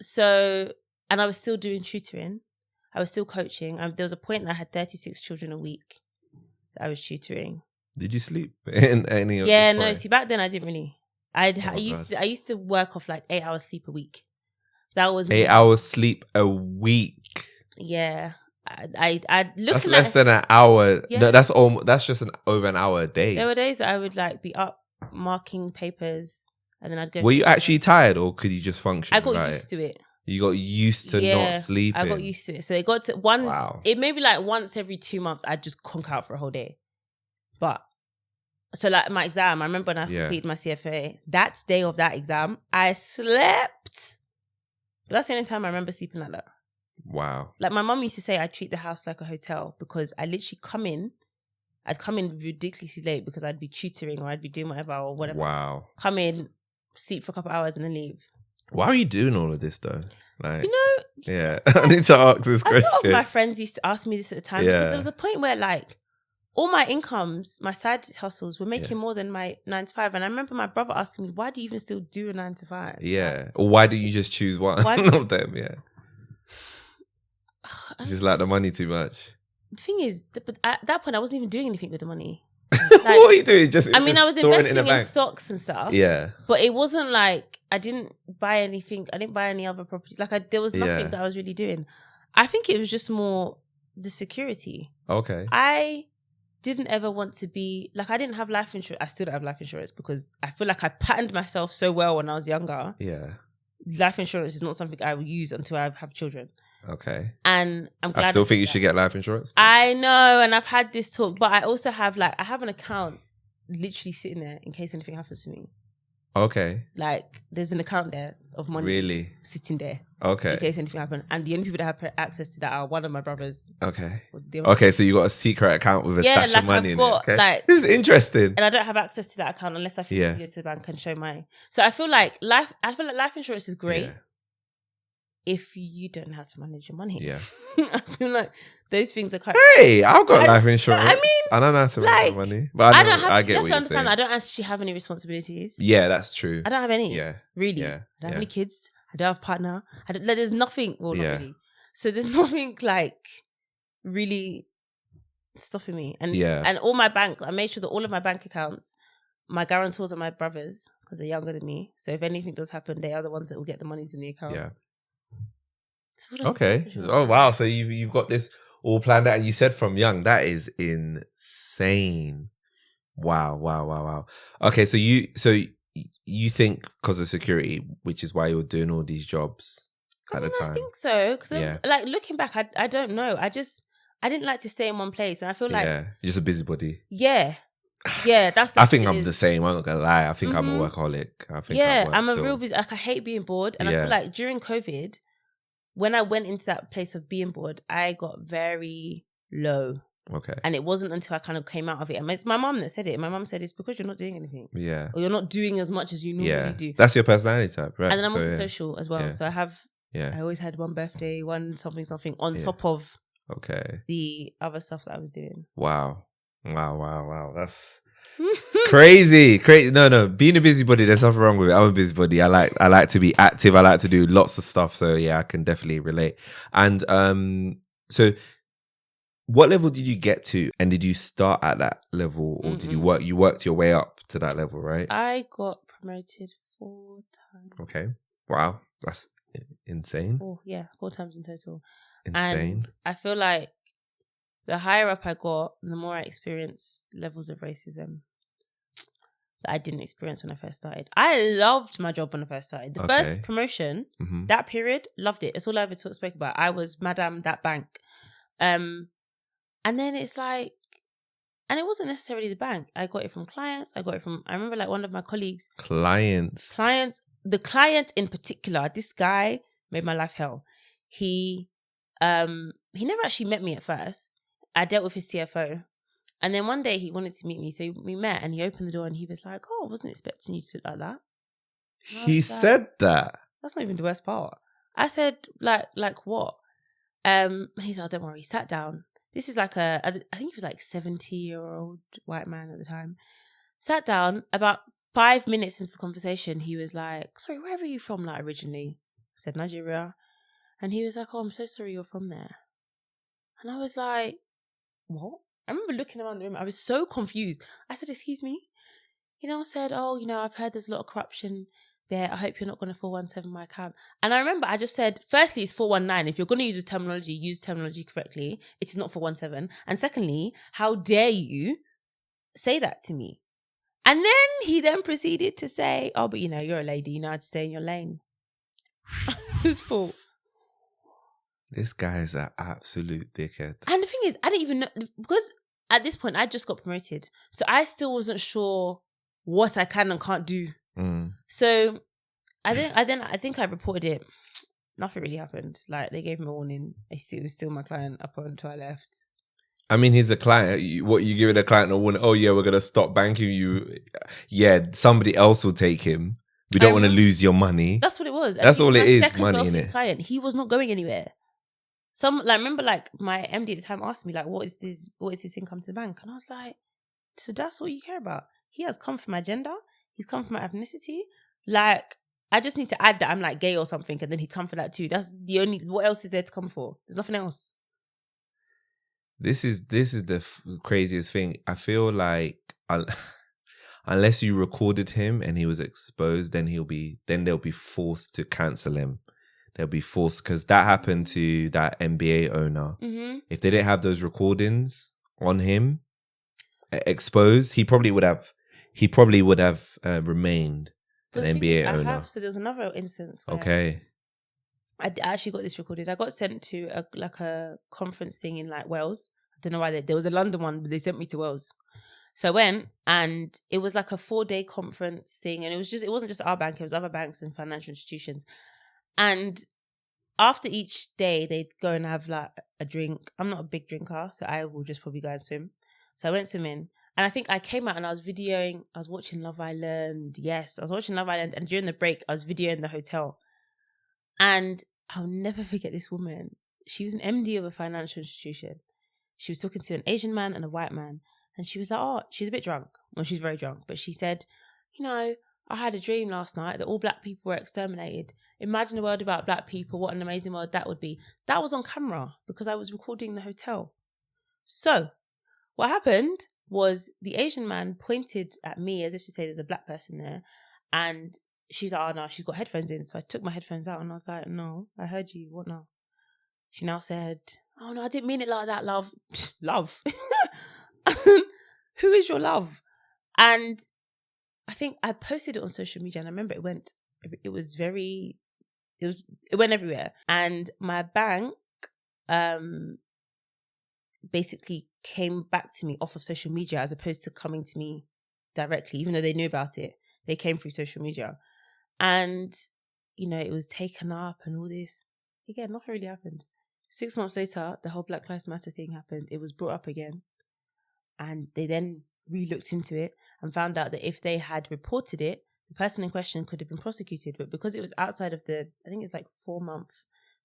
So, and I was still doing tutoring. I was still coaching. There was a point that I had 36 children a week that I was tutoring. Did you sleep in any of this? Yeah, no. See, back then I didn't really. I used to work off like 8 hours sleep a week. That was 8 hours sleep a week. Yeah. I look. That's less than an hour. Yeah. No, that's just over an hour a day. There were days that I would like be up marking papers, and then I'd go. Were you actually tired, or could you just function? I got used to it. You got used to not sleeping. I got used to it. So it got to one. Wow. It maybe like once every 2 months, I'd just conk out for a whole day. But so like my exam, I remember when I completed my CFA. That day of that exam, I slept. But that's the only time I remember sleeping like that. Wow. Like my mum used to say I treat the house like a hotel, because I literally I'd come in ridiculously late because I'd be tutoring or I'd be doing whatever or whatever. Wow. Come in, sleep for a couple of hours and then leave. Why are you doing all of this though? Like, yeah, I need to ask this question. A lot of my friends used to ask me this at the time, because there was a point where like all my incomes, my side hustles were making more than my 9 to 5. And I remember my brother asking me, why do you even still do a 9 to 5? Yeah. Or why do you just choose one of them? Yeah. You just like the money too much. The thing is, but at that point, I wasn't even doing anything with the money. Like, what are you doing? I was investing in stocks and stuff. Yeah. But it wasn't like I didn't buy anything. I didn't buy any other properties. Like there was nothing that I was really doing. I think it was just more the security. Okay. I didn't ever want to be like, I didn't have life insurance. I still don't have life insurance because I feel like I patterned myself so well when I was younger. Yeah. Life insurance is not something I will use until I have children. Okay. And I'm glad. I still think you should get life insurance. I know, and I've had this talk, but I also have I have an account literally sitting there in case anything happens to me. Okay. Like, there's an account there of money really sitting there. Okay. In case anything happens. And the only people that have access to that are one of my brothers. Okay. Okay, so you got a secret account with a stash of money in it. Okay. This is interesting. And I don't have access to that account unless I physically go to the bank and show my. So I feel like life insurance is great if you don't know how to manage your money. Yeah. I feel like those things are quite. Hey, I've got life insurance. I mean, I don't know how to manage my money, but I don't have. I get you what have to you're understand. saying. I don't actually have any responsibilities. Yeah, that's true. I don't have any. Yeah. Really. Yeah. I don't have any kids. I don't have a partner. There's nothing. Well, not really. So there's nothing really stopping me. And all my bank, I made sure that all of my bank accounts, my guarantors are my brothers because they're younger than me. So if anything does happen, they are the ones that will get the monies in the account. Yeah. Okay. Oh wow. So you've got this all planned out, and you said from young. That is insane. Wow. Okay. So you think because of security, which is why you're doing all these jobs at the time? I think so. Because looking back, I don't know. I didn't like to stay in one place, and I feel like you're just a busybody. Yeah, that's. I think I'm the same. I'm not gonna lie. I think I'm a workaholic. I'm a real busy. Like, I hate being bored, and I feel like during COVID, when I went into that place of being bored, I got very low. Okay. And it wasn't until I kind of came out of it. And it's my mum that said it. My mum said it's because you're not doing anything. Yeah. Or you're not doing as much as you normally do. That's your personality type, right? And then I'm also social as well. Yeah. So I always had one birthday, one something on top of the other stuff that I was doing. Wow. That's crazy. No. Being a busybody, there's nothing wrong with it. I'm a busybody. I like to be active. I like to do lots of stuff. So yeah, I can definitely relate. And so what level did you get to? And did you start at that level, or did you worked your way up to that level, right? I got promoted 4 times. Okay. Wow. That's insane. 4 times in total. Insane. And I feel like the higher up I got, the more I experienced levels of racism that I didn't experience when I first started. I loved my job when I first started. The first promotion, that period, loved it. It's all I ever spoke about. I was Madame that bank. And then it's like, and it wasn't necessarily the bank. I got it from clients. I remember like one of my colleagues. Clients. The client in particular, this guy made my life hell. He never actually met me at first. I dealt with his CFO. And then one day he wanted to meet me. So we met and he opened the door and he was like, oh, I wasn't expecting you to look like that. He said that? That's not even the worst part. I said, like what? And he's like, oh, don't worry. He sat down. This is like I think he was like 70-year-old white man at the time. Sat down. About 5 minutes into the conversation, he was like, sorry, where are you from, like, originally? I said, Nigeria. And he was like, oh, I'm so sorry you're from there. And I was like, what? I remember looking around the room. I was so confused. I said, excuse me? Said, oh, I've heard there's a lot of corruption there. I hope you're not going to 417 my account. And I remember I just said, firstly, it's 419. If you're going to use terminology correctly. It is not 417. And secondly, how dare you say that to me? And then he proceeded to say, oh, but you're a lady. You know how to stay in your lane. Whose fault? This guy is an absolute dickhead. And the thing is, I didn't even know, because at this point I just got promoted. So I still wasn't sure what I can and can't do. So I think I reported it. Nothing really happened. Like, they gave him a warning. It was still my client up until I left. I mean, he's a client. What, you giving a client a warning? Oh yeah, we're gonna stop banking you. Yeah, somebody else will take him. We don't want to lose your money. That's what it was. That's all it is, money, innit? Client. He was not going anywhere. Remember, my MD at the time asked me, like, what is his income to the bank? And I was like, so that's what you care about? He has come from my gender. He's come from my ethnicity. Like, I just need to add that I'm like gay or something, and then he'd come for that too. That's the only. What else is there to come for? There's nothing else. This is the craziest thing. I feel like unless you recorded him and he was exposed, then they'll be forced to cancel him. there'll be false, because that happened to that NBA owner. Mm-hmm. If they didn't have those recordings on him exposed, he probably would have remained But an the thing NBA is, owner. so there was another instance where Okay. I actually got this recorded. I got sent to a conference thing in like Wales. I don't know why there was a London one, but they sent me to Wales. So I went, and it was like a 4-day conference thing, and it wasn't just our bank, it was other banks and financial institutions. And after each day, they'd go and have like a drink. I'm not a big drinker, so I will just probably go and swim. So I went swimming, and I think I came out and I was videoing. I was watching Love Island. Yes, I was watching Love Island, and during the break, I was videoing the hotel. And I'll never forget this woman. She was an MD of a financial institution. She was talking to an Asian man and a white man. And she was like, oh, she's a bit drunk. Well, she's very drunk. But she said, I had a dream last night that all black people were exterminated. Imagine a world without black people. What an amazing world that would be. That was on camera because I was recording the hotel. So what happened was the Asian man pointed at me as if to say there's a black person there. And she's like, oh, no, she's got headphones in. So I took my headphones out and I was like, no, I heard you. What now? She now said, oh, no, I didn't mean it like that, love. Love? Who is your love? And I think I posted it on social media, and I remember it went everywhere. And my bank basically came back to me off of social media as opposed to coming to me directly, even though they knew about it. They came through social media. And, it was taken up and all this. Again, nothing really happened. 6 months later, the whole Black Lives Matter thing happened. It was brought up again. And they then re-looked into it and found out that if they had reported it, the person in question could have been prosecuted. But because it was outside of I think it's like 4-month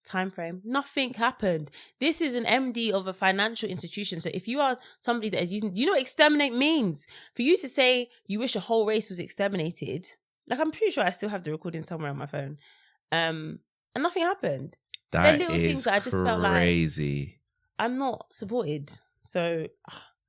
time frame, nothing happened. This is an MD of a financial institution. So if you are somebody that is using, do you know what exterminate means? For you to say you wish a whole race was exterminated, like I'm pretty sure I still have the recording somewhere on my phone. And nothing happened. That little is things that I just felt like crazy. I'm not supported. So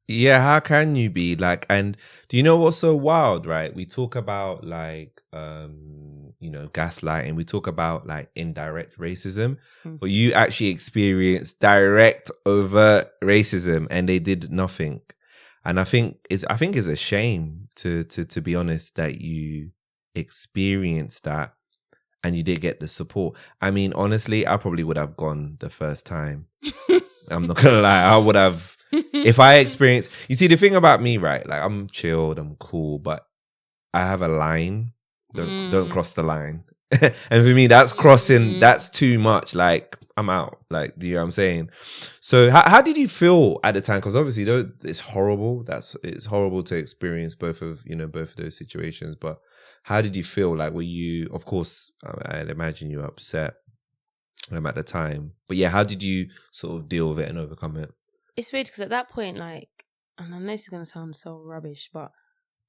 yeah, how can you be like? And do you know what's so wild, right? We talk about like gaslighting, we talk about like indirect racism, but you actually experienced direct overt racism and they did nothing. And I think it's a shame to be honest that you experienced that and you did get the support. I mean, honestly, I probably would have gone the first time. I'm not gonna lie, I would have. If I experienced, you see, the thing about me, right? Like I'm chilled, I'm cool, but I have a line. Don't cross the line. And for me, that's crossing. That's too much. Like I'm out. Like, do you know what I'm saying? So, how did you feel at the time? Because obviously, it's horrible. It's horrible to experience both of those situations. But how did you feel? Like, were you? Of course, I'd imagine you were upset at the time. But yeah, how did you sort of deal with it and overcome it? It's weird because at that point, like, and I know this is going to sound so rubbish, but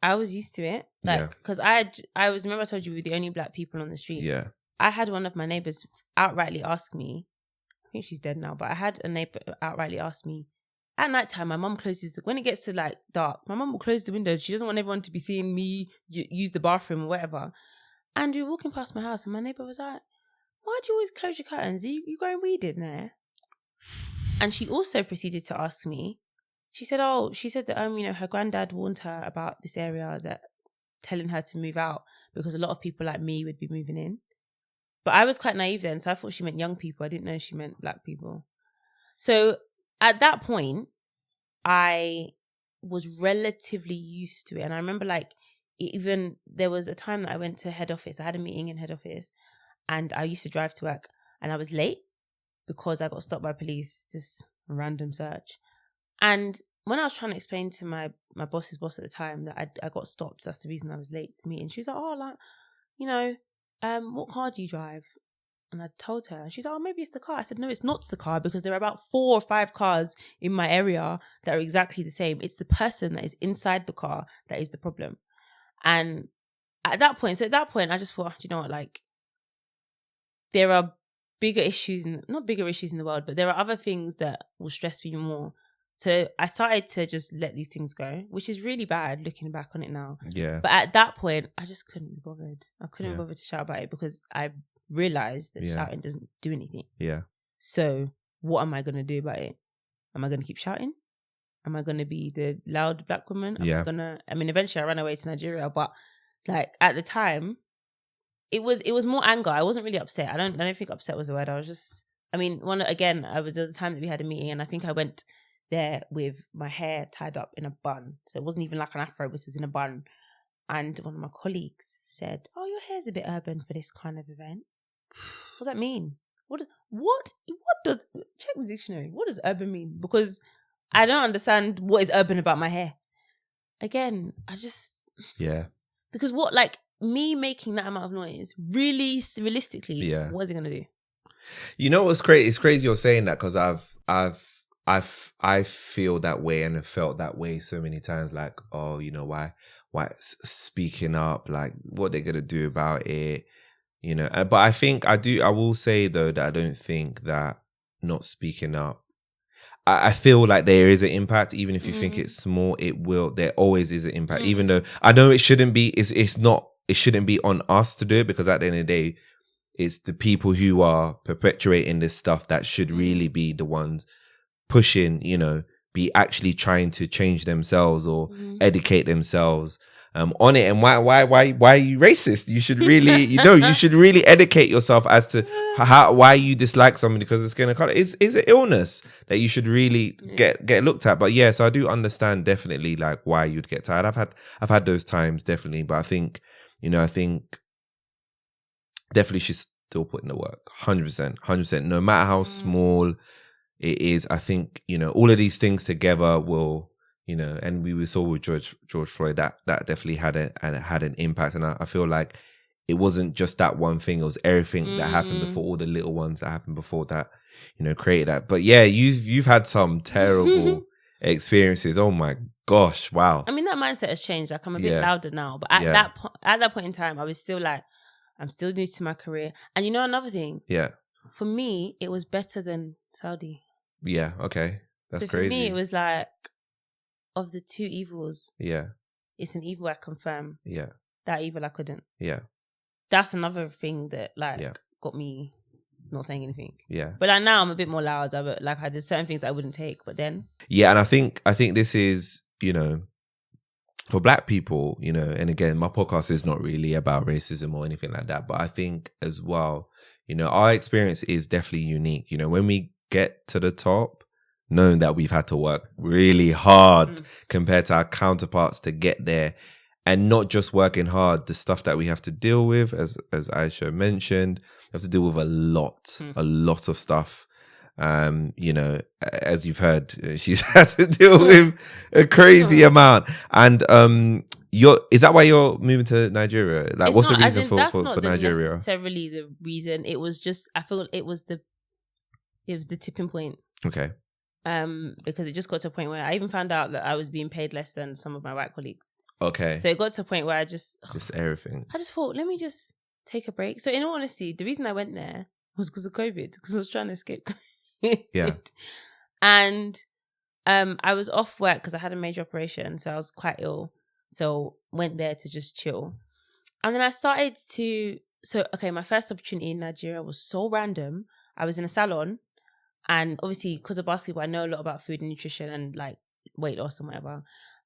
I was used to it. Like, because I remember I told you we were the only black people on the street. Yeah. I had one of my neighbors outrightly ask me, I think she's dead now, but I had a neighbor outrightly ask me, at nighttime, my mum closes, when it gets to like dark, my mum will close the window. She doesn't want everyone to be seeing me use the bathroom or whatever. And we were walking past my house and my neighbor was like, why do you always close your curtains? You growing weed in there? And she also proceeded to ask me, she said that, her granddad warned her about this area, that telling her to move out because a lot of people like me would be moving in. But I was quite naive then, so I thought she meant young people. I didn't know she meant black people. So at that point, I was relatively used to it. And I remember like, even there was a time that I went to head office. I had a meeting in head office and I used to drive to work and I was late because I got stopped by police, just a random search. And when I was trying to explain to my boss's boss at the time that I got stopped, that's the reason I was late to the meeting. She was like, what car do you drive? And I told her, and she's like, oh, maybe it's the car. I said, no, it's not the car because there are about 4 or 5 cars in my area that are exactly the same. It's the person that is inside the car that is the problem. And at that point, I just thought, you know what, like, there are not bigger issues in the world, but there are other things that will stress me more. So I started to just let these things go, which is really bad looking back on it now. Yeah. But at that point, I just couldn't be bothered. I couldn't be bothered to shout about it because I realised that shouting doesn't do anything. Yeah. So what am I going to do about it? Am I going to keep shouting? Am I going to be the loud black woman? Eventually I ran away to Nigeria, but like at the time, it was more anger. I wasn't really upset. I don't think upset was the word. I was just, there was a time that we had a meeting, and I think I went there with my hair tied up in a bun. So it wasn't even like an afro, this was in a bun. And one of my colleagues said, "Oh, your hair's a bit urban for this kind of event." What does that mean? What does check the dictionary? What does urban mean? Because I don't understand what is urban about my hair. Again, because what, like, me making that amount of noise, really realistically, what is it gonna do? You know what's crazy? It's crazy you're saying that, because I feel that way and have felt that way so many times. Like, oh, you know, why speaking up? Like, what they're gonna do about it? You know. But I will say though that I don't think that not speaking up. I feel like there is an impact, even if you think it's small. There always is an impact, even though I know it shouldn't be. It shouldn't be on us to do it, because at the end of the day, it's the people who are perpetuating this stuff that should really be the ones pushing, you know, be actually trying to change themselves or educate themselves on it. And why are you racist? You should really, you should really educate yourself as to why you dislike somebody because of skin color. Is an illness that you should really get looked at. But yeah, so I do understand definitely like why you'd get tired. I've had those times definitely, but I think definitely she's still putting the work. 100%. No matter how small it is, I think, all of these things together will, and we saw with George Floyd that definitely had an impact. And I feel like it wasn't just that one thing, it was everything that happened before, all the little ones that happened before that, created that. But yeah, you've had some terrible experiences. Oh my gosh, wow. I mean, that mindset has changed. Like, I'm a bit louder now, but at that point in time, I was still like, I'm still new to my career. And another thing, for me, it was better than Saudi. Yeah, okay, that's crazy. For me, it was like, of the two evils, it's an evil I confirm. Yeah, that evil I couldn't. Yeah, that's another thing that got me not saying anything. Yeah, but like now I'm a bit more loud. I did certain things that I wouldn't take, but then and I think this is for Black people, and again, my podcast is not really about racism or anything like that, but I think as well, our experience is definitely unique. When we get to the top, knowing that we've had to work really hard compared to our counterparts to get there, and not just working hard, the stuff that we have to deal with, as Aysha mentioned, we have to deal with a lot of stuff. As you've heard, she's had to deal with a crazy amount. And is that why you're moving to Nigeria? Like, what's the reason for Nigeria? Not necessarily the reason. It was just, I feel it was the tipping point. Okay. Because it just got to a point where I even found out that I was being paid less than some of my white colleagues. Okay. So it got to a point where just everything. I just thought, let me just take a break. So in all honesty, the reason I went there was because of COVID, because I was trying to escape COVID. Yeah. And I was off work because I had a major operation, so I was quite ill. So went there to just chill. And then I started to my first opportunity in Nigeria was so random. I was in a salon, and obviously because of basketball, I know a lot about food and nutrition and like weight loss and whatever.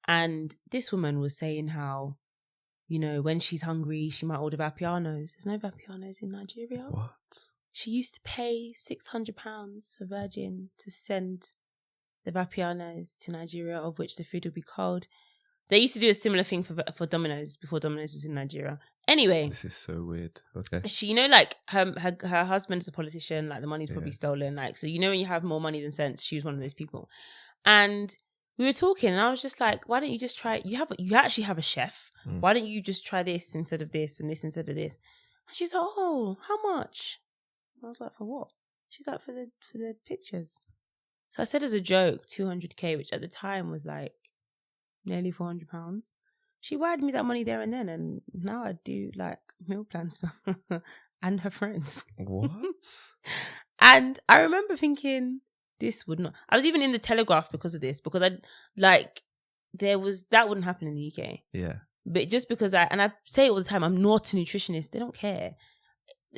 And this woman was saying how, when she's hungry, she might order Vapianos. There's no Vapianos in Nigeria. What? She used to pay £600 for Virgin to send the Vapianos to Nigeria, of which the food would be cold. They used to do a similar thing for Domino's before Domino's was in Nigeria. Anyway. This is so weird. Okay. She, like, her husband's a politician, like the money's probably stolen. Like, so when you have more money than sense, she was one of those people. And we were talking and I was just like, why don't you just try, you actually have a chef. Why don't you just try this instead of this and this instead of this? And she's like, oh, how much? I was like, for what? She's like, for the pictures. So I said as a joke, 200k, which at the time was like nearly £400. She wired me that money there and then, and now I do like meal plans for her and her friends. What? And I remember thinking, this would not. I was even in the Telegraph because of this, because that wouldn't happen in the UK. Yeah. But just because I say it all the time, I'm not a nutritionist. They don't care.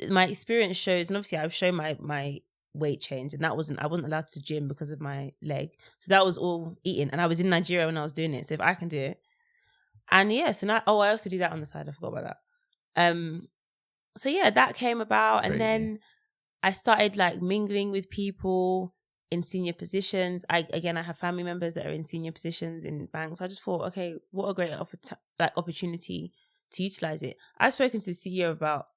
my experience shows, and obviously I've shown my weight change, and I wasn't allowed to gym because of my leg. So that was all eating. And I was in Nigeria when I was doing it. So if I can do it. And yes, and I also do that on the side. I forgot about that. So yeah, that came about. And then I started like mingling with people in senior positions. I have family members that are in senior positions in banks. So I just thought, okay, what a great opportunity to utilize it. I've spoken to the CEO about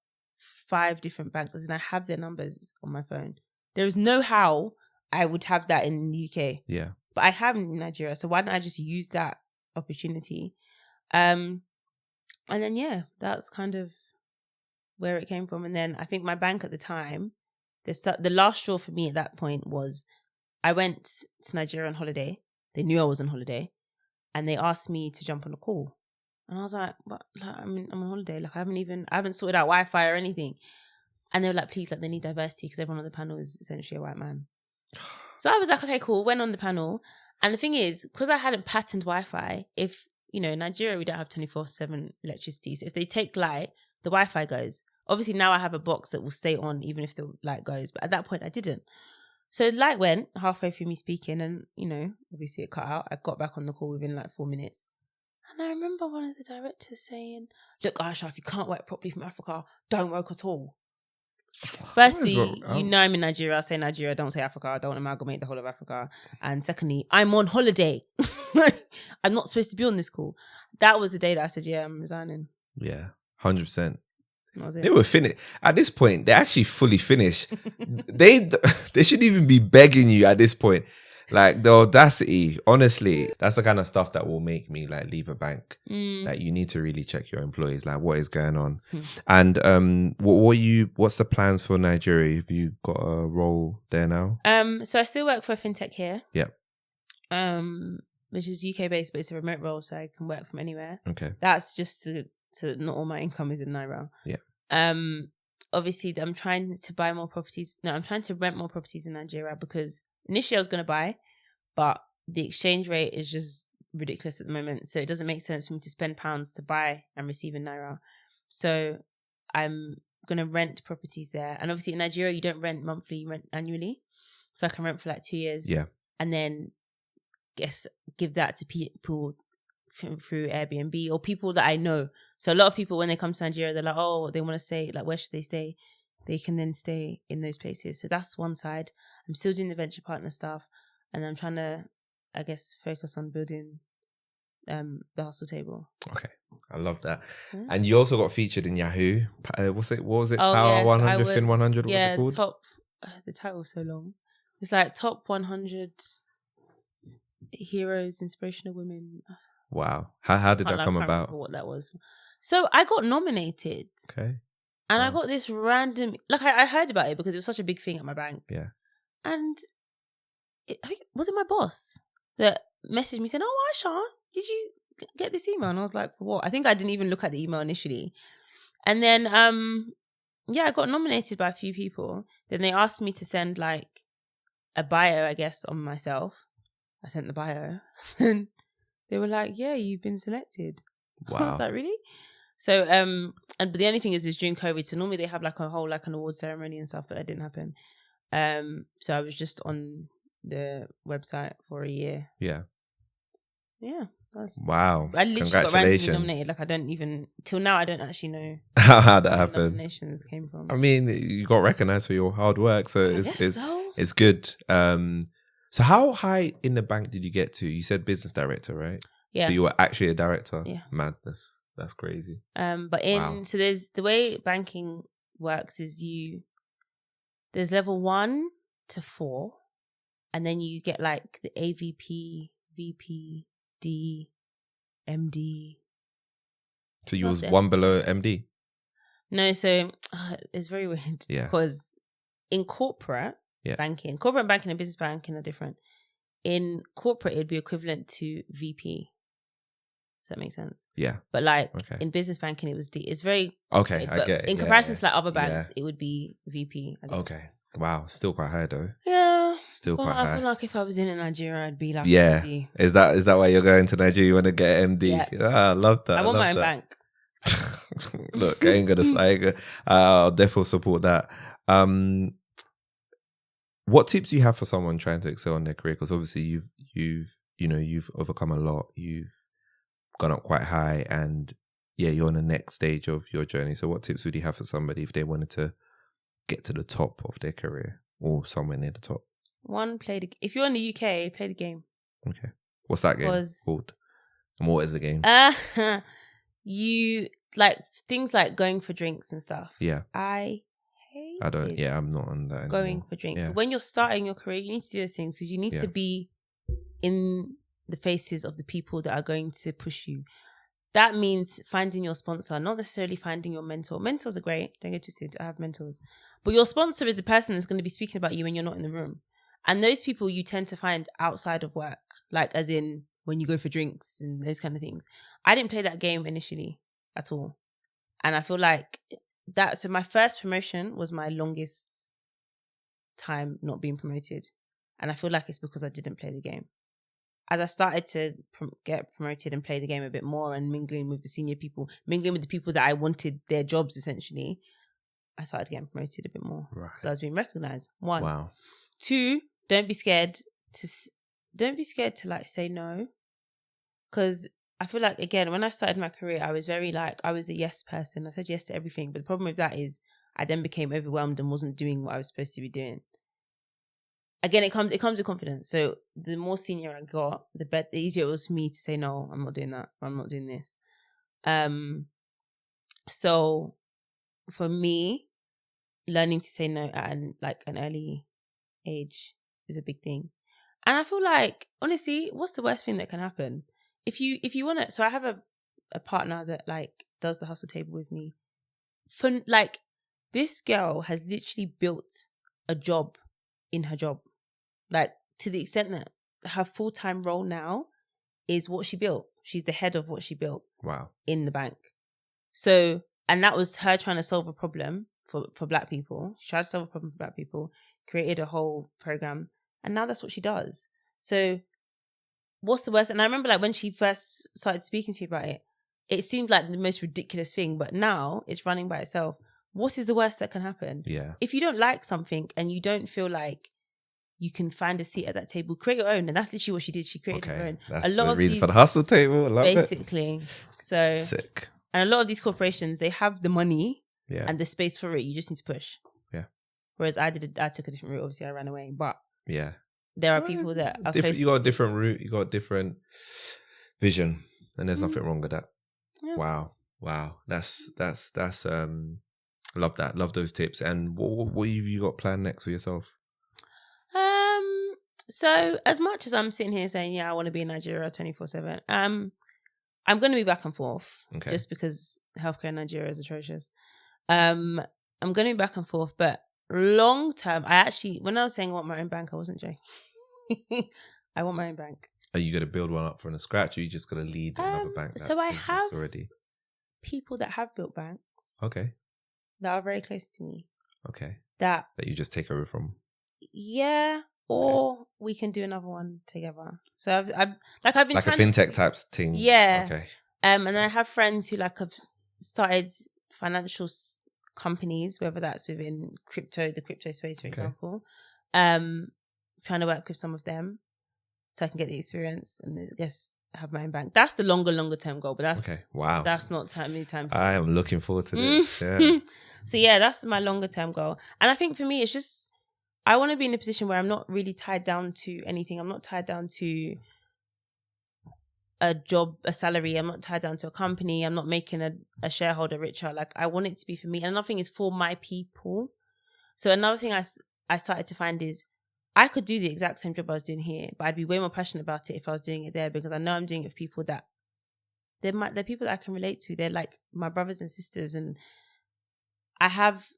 5 different banks, as in I have their numbers on my phone. There is no how I would have that in the UK. Yeah. But I have in Nigeria. So why don't I just use that opportunity? And then, yeah, that's kind of where it came from. And then I think my bank at the time, the last straw for me at that point was I went to Nigeria on holiday. They knew I was on holiday. And they asked me to jump on a call. And I was like, "But like, I'm on holiday. Like, I haven't sorted out Wi-Fi or anything." And they were like, "Please, like, they need diversity because everyone on the panel is essentially a white man." So I was like, "Okay, cool." Went on the panel, and the thing is, because I hadn't patterned Wi-Fi, if in Nigeria we don't have 24/7 electricity, so if they take light, the Wi-Fi goes. Obviously, now I have a box that will stay on even if the light goes, but at that point I didn't. So the light went halfway through me speaking, and obviously it cut out. I got back on the call within like 4 minutes. And I remember one of the directors saying, "Look, Aysha, if you can't work properly from Africa, don't work at all." Firstly, I'm in Nigeria. I say Nigeria, don't say Africa. I don't amalgamate the whole of Africa. And secondly, I'm on holiday. I'm not supposed to be on this call. That was the day that I said, "Yeah, I'm resigning." Yeah, 100%. That was it. They were finished. At this point, they're actually fully finished. They shouldn't even be begging you at this point. Like, the audacity, honestly, that's the kind of stuff that will make me like leave a bank. Like, you need to really check your employees, like what is going on. And what's the plans for Nigeria? Have you got a role there now? So I still work for a fintech here. Yeah. Which is UK based, but it's a remote role, so I can work from anywhere. Okay. That's just to not all my income is in Naira. Yeah. Obviously I'm trying to buy more properties. No, I'm trying to rent more properties in Nigeria because initially I was going to buy, but the exchange rate is just ridiculous at the moment. So it doesn't make sense for me to spend pounds to buy and receive in Naira. So I'm going to rent properties there. And obviously in Nigeria, you don't rent monthly, you rent annually. So I can rent for like 2 years. Yeah. And then give that to people through Airbnb or people that I know. So a lot of people, when they come to Nigeria, they're like, oh, they want to stay. Like, where should they stay? They can then stay in those places. So that's one side. I'm still doing the venture partner stuff, and I'm trying to, I guess, focus on building the hustle table. Okay, I love that. Yeah. And you also got featured in Yahoo. What was it? Power 100, Fin 100. Yeah, what's it called? The title was so long. It's like top 100 heroes, inspirational women. Wow. How did that come about? What that was. So I got nominated. Okay. And I got this random, like I heard about it because it was such a big thing at my bank. Yeah. And was it my boss that messaged me saying, "Oh, Aysha, did you get this email?" And I was like, "For what?" I think I didn't even look at the email initially. And then, I got nominated by a few people. Then they asked me to send like a bio, I guess, on myself. I sent the bio. And they were like, "Yeah, you've been selected." Wow. I was like, "Really?" So, but the only thing is during COVID. So normally they have like a whole like an award ceremony and stuff, but that didn't happen. So I was just on the website for a year. Yeah. Yeah. Wow. I literally got randomly nominated. Like till now I don't actually know how that happened. Nominations came from. I mean, you got recognized for your hard work, so it's good. So how high in the bank did you get to? You said business director, right? Yeah. So you were actually a director. Yeah. Madness. That's crazy. So there's the way banking works is there's level 1 to 4, and then you get like the AVP, VP, D, MD. So you was one below MD? No, so it's very weird. Yeah. Because in corporate banking and business banking are different. In corporate, it'd be equivalent to VP. Does that make sense? Yeah. But like in business banking, it was D. It's very okay. I get it. In comparison to like other banks, it would be VP. I guess. Okay. Wow. Still quite high though. Yeah. Still quite high. I feel like if I was in Nigeria, I'd be like MD. Is that why you're going to Nigeria? You want to get MD? Yeah. I love that. I want my own bank. Look, I ain't gonna. I'll definitely support that. What tips do you have for someone trying to excel in their career? Because obviously you've overcome a lot. You've gone up quite high, and you're on the next stage of your journey. So what tips would you have for somebody if they wanted to get to the top of their career or somewhere near the top? One, if you're in the UK, play the game. Okay. What's that game called? And what is the game? You like things like going for drinks and stuff. Yeah. I'm not on that going anymore. for drinks. Yeah. But when you're starting your career, you need to do those things because you need to be in the faces of the people that are going to push you. That means finding your sponsor, not necessarily finding your mentor. Mentors are great. Don't get twisted. I have mentors. But your sponsor is the person that's going to be speaking about you when you're not in the room. And those people you tend to find outside of work, like as in when you go for drinks and those kind of things. I didn't play that game initially at all. And I feel like so my first promotion was my longest time not being promoted. And I feel like it's because I didn't play the game. As I started to get promoted and play the game a bit more and mingling with the senior people, mingling with the people that I wanted their jobs essentially, I started getting promoted a bit more. Right. So I was being recognized. One. Wow. Two, don't be scared to like say no. Because I feel like, again, when I started my career, I was very like, I was a yes person. I said yes to everything. But the problem with that is I then became overwhelmed and wasn't doing what I was supposed to be doing. Again, it comes with confidence. So the more senior I got, the easier it was for me to say, no, I'm not doing that. I'm not doing this. So for me, learning to say no at an early age is a big thing. And I feel like, honestly, what's the worst thing that can happen? If you want to, so I have a partner that like does the hustle table with me. For like, this girl has literally built a job in her job. Like, to the extent that her full-time role now is what she built. She's the head of what she built. Wow. In the bank. So, and that was her trying to solve a problem for Black people. She tried to solve a problem for Black people, created a whole program, and now that's what she does. So, what's the worst? And I remember like when she first started speaking to me about it, it seemed like the most ridiculous thing, but now it's running by itself. What is the worst that can happen? Yeah. If you don't like something and you don't feel like you can find a seat at that table, create your own. And that's literally what she did. She created her own. That's the reason for the hustle table. I love basically. So sick. And a lot of these corporations, they have the money and the space for it. You just need to push. Yeah. Whereas I took a different route. Obviously, I ran away. But there are people that are different. You got a different route. You got a different vision, and there's nothing wrong with that. Yeah. Wow. That's love that. Love those tips. And what have you got planned next for yourself? So as much as I'm sitting here saying, I want to be in Nigeria 24/7, I'm going to be back and forth just because healthcare in Nigeria is atrocious. I'm going to be back and forth, but long term, when I was saying I want my own bank, I wasn't joking. I want my own bank. Are you going to build one up from the scratch, or are you just going to lead another bank? So I have people that have built banks. Okay. That are very close to me. Okay. That you just take over from. Yeah. Or we can do another one together. So I've been like a fintech type thing. Yeah. Okay. And then I have friends who have started financial companies, whether that's within the crypto space, for example. Trying to work with some of them so I can get the experience and I guess have my own bank. That's the longer term goal. But that's That's not many times. I am looking forward to this. Yeah. So that's my longer term goal. And I think for me, it's just I want to be in a position where I'm not really tied down to anything. I'm not tied down to a job, a salary. I'm not tied down to a company. I'm not making a shareholder richer. Like, I want it to be for me. And another thing is for my people. So another thing I started to find is I could do the exact same job I was doing here, but I'd be way more passionate about it if I was doing it there, because I know I'm doing it for people that they're people that I can relate to. They're like my brothers and sisters, and I have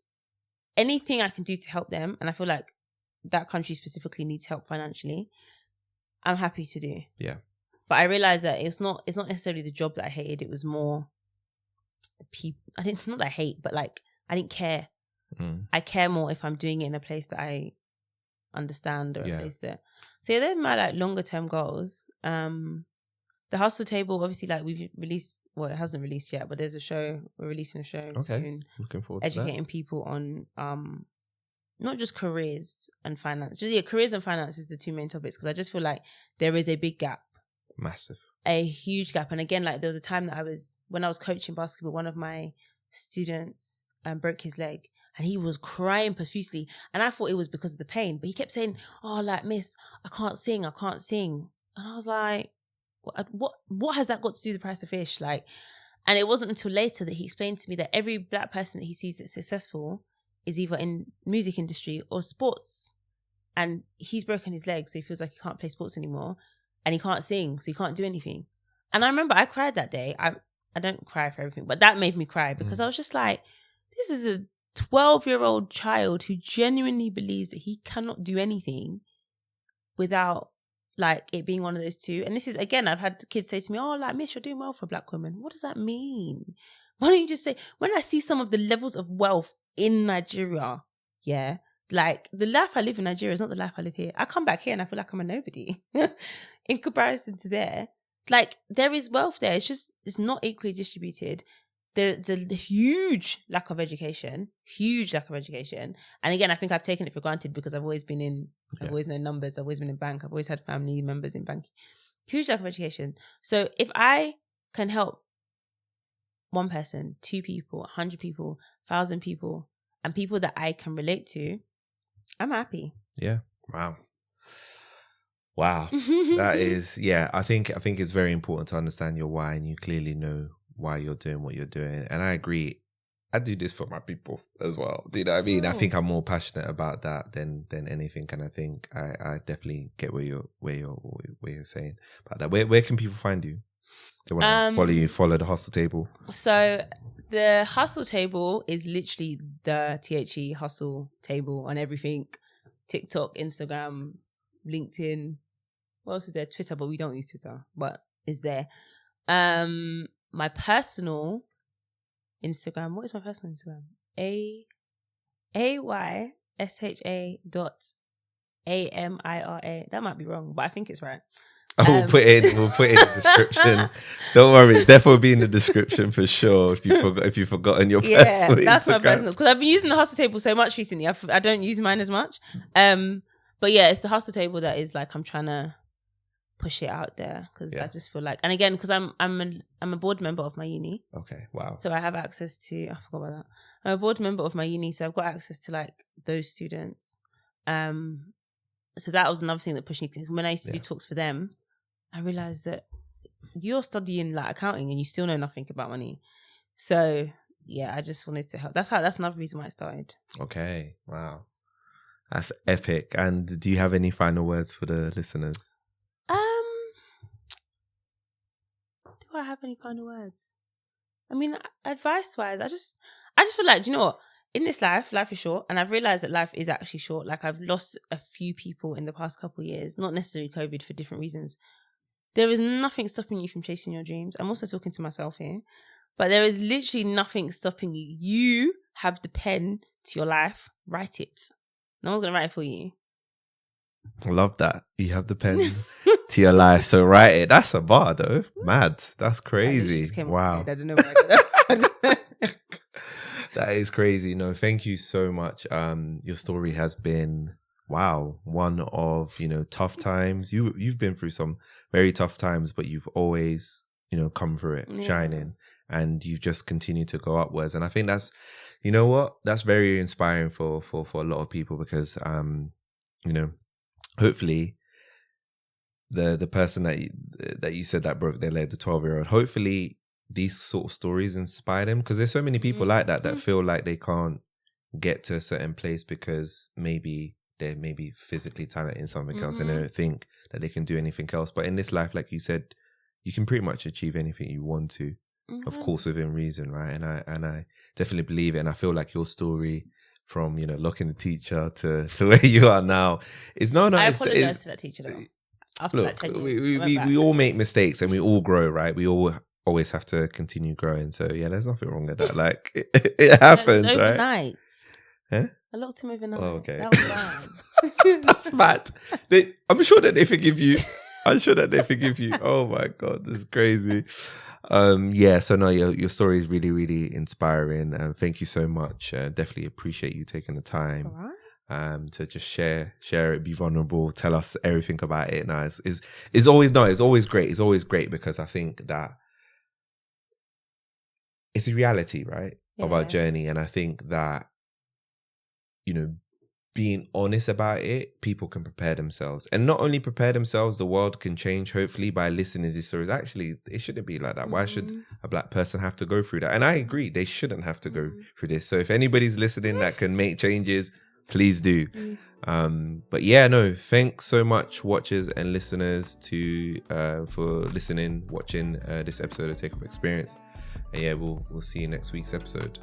anything I can do to help them. And I feel like that country specifically needs help financially. I'm happy to do. Yeah. But I realized that it's not necessarily the job that I hated. It was more the people. Not that I hate, but like I didn't care. I care more if I'm doing it in a place that I understand, or a place that. So they're my like longer term goals. The Hustle Table, obviously, like we've released, well, it hasn't released yet, but there's a show. We're releasing a show soon. Looking forward to educating people on not just careers and finance. Just, careers and finance is the two main topics, because I just feel like there is a big gap. Massive. A huge gap. And again, like there was a time that when I was coaching basketball, one of my students broke his leg and he was crying profusely. And I thought it was because of the pain, but he kept saying, oh, like, miss, I can't sing. And I was like, what has that got to do with the price of fish? Like, and it wasn't until later that he explained to me that every black person that he sees that's successful is either in music industry or sports. And he's broken his leg, so he feels like he can't play sports anymore. And he can't sing, so he can't do anything. And I remember I cried that day. I don't cry for everything, but that made me cry because I was just like, this is a 12-year-old child who genuinely believes that he cannot do anything without like it being one of those two. And this is, again, I've had kids say to me, oh, like, miss, you're doing well for a black woman. What does that mean? Why don't you just say, when I see some of the levels of wealth in Nigeria, yeah, like the life I live in Nigeria is not the life I live here. I come back here and I feel like I'm a nobody in comparison to there. Like there is wealth there. It's not equally distributed. There's a huge lack of education. And again, I think I've taken it for granted because I've always been I've always known numbers. I've always been in bank. I've always had family members in banking. Huge lack of education. So if I can help one person, 2 people, 100 people, 1,000 people, and people that I can relate to, I'm happy. Yeah. Wow. That is, I think it's very important to understand your why, and you clearly know why you're doing what you're doing. And I agree. I do this for my people as well. Do you know what I mean? I think I'm more passionate about that than anything. And I think I definitely get where you're saying about that. Where can people find you? They want to follow you, follow the Hustle Table. So the Hustle Table is literally the THE Hustle Table on everything. TikTok, Instagram, LinkedIn. What else is there? Twitter, but we don't use Twitter, but it's there. My personal Instagram. What is my personal Instagram? AYSHA.AMIRA. That might be wrong, but I think it's right. We'll put it in the description. Don't worry, it's definitely be in the description for sure. If you've forgotten your personal, that's Instagram. My personal, because I've been using the Hustle Table so much recently. I don't use mine as much. But yeah, it's the Hustle Table that is like I'm trying to push it out there because I just feel like, and again, because I'm a board member of my uni. Okay, wow. So I have access to. I forgot about that. I'm a board member of my uni, so I've got access to like those students. So that was another thing that pushed me. When I used to do talks for them, I realized that you're studying like accounting and you still know nothing about money. So yeah, I just wanted to help. That's another reason why I started. Okay, wow, that's epic. And do you have any final words for the listeners? Do I have any final words? I mean, advice-wise, I just feel like, do you know what? In this life is short, and I've realized that life is actually short. Like I've lost a few people in the past couple of years, not necessarily COVID, for different reasons. There is nothing stopping you from chasing your dreams. I'm also talking to myself here, but there is literally nothing stopping you. You have the pen to your life. Write it. No one's gonna write it for you. I love that. You have the pen to your life, so write it. That's a bar though. Mad. That's crazy. Wow. I don't know where I got that. That is crazy. No, thank you so much. Your story has been, wow, one of, tough times. You've been through some very tough times, but you've always, come through it, shining, and you've just continued to go upwards. And I think that's, you know what, that's very inspiring for a lot of people because, hopefully the person that you said that broke their leg, the 12-year-old, hopefully these sort of stories inspire them, because there's so many people like that feel like they can't get to a certain place because maybe they're physically talented in something else and they don't think that they can do anything else. But in this life, like you said, you can pretty much achieve anything you want to, of course, within reason, right? And I definitely believe it. And I feel like your story, from locking the teacher to where you are now, is I apologize to that teacher though. After look, 10 years, we all make mistakes and we all grow, right? We all always have to continue growing. So yeah, there's nothing wrong with that. Like it happens, right? Overnight. Huh? I locked him overnight. Oh, okay. That was bad. That's mad. I'm sure that they forgive you. I'm sure that they forgive you. Oh my God, that's crazy. Yeah, so no, your story is really, really inspiring. And thank you so much. Definitely appreciate you taking the time. All right. To just share it, be vulnerable, tell us everything about it. Now, it's always great. It's always great because I think that it's a reality, right, of our journey. And I think that, you know, being honest about it, people can prepare themselves, and not only prepare themselves, the world can change hopefully by listening to these stories. Actually, it shouldn't be like that. Why should a black person have to go through that? And I agree, they shouldn't have to go through this. So if anybody's listening that can make changes, please do. But yeah, no, thanks so much, watchers and listeners, for listening, watching this episode of Take Off Experience. And yeah, we'll see you next week's episode.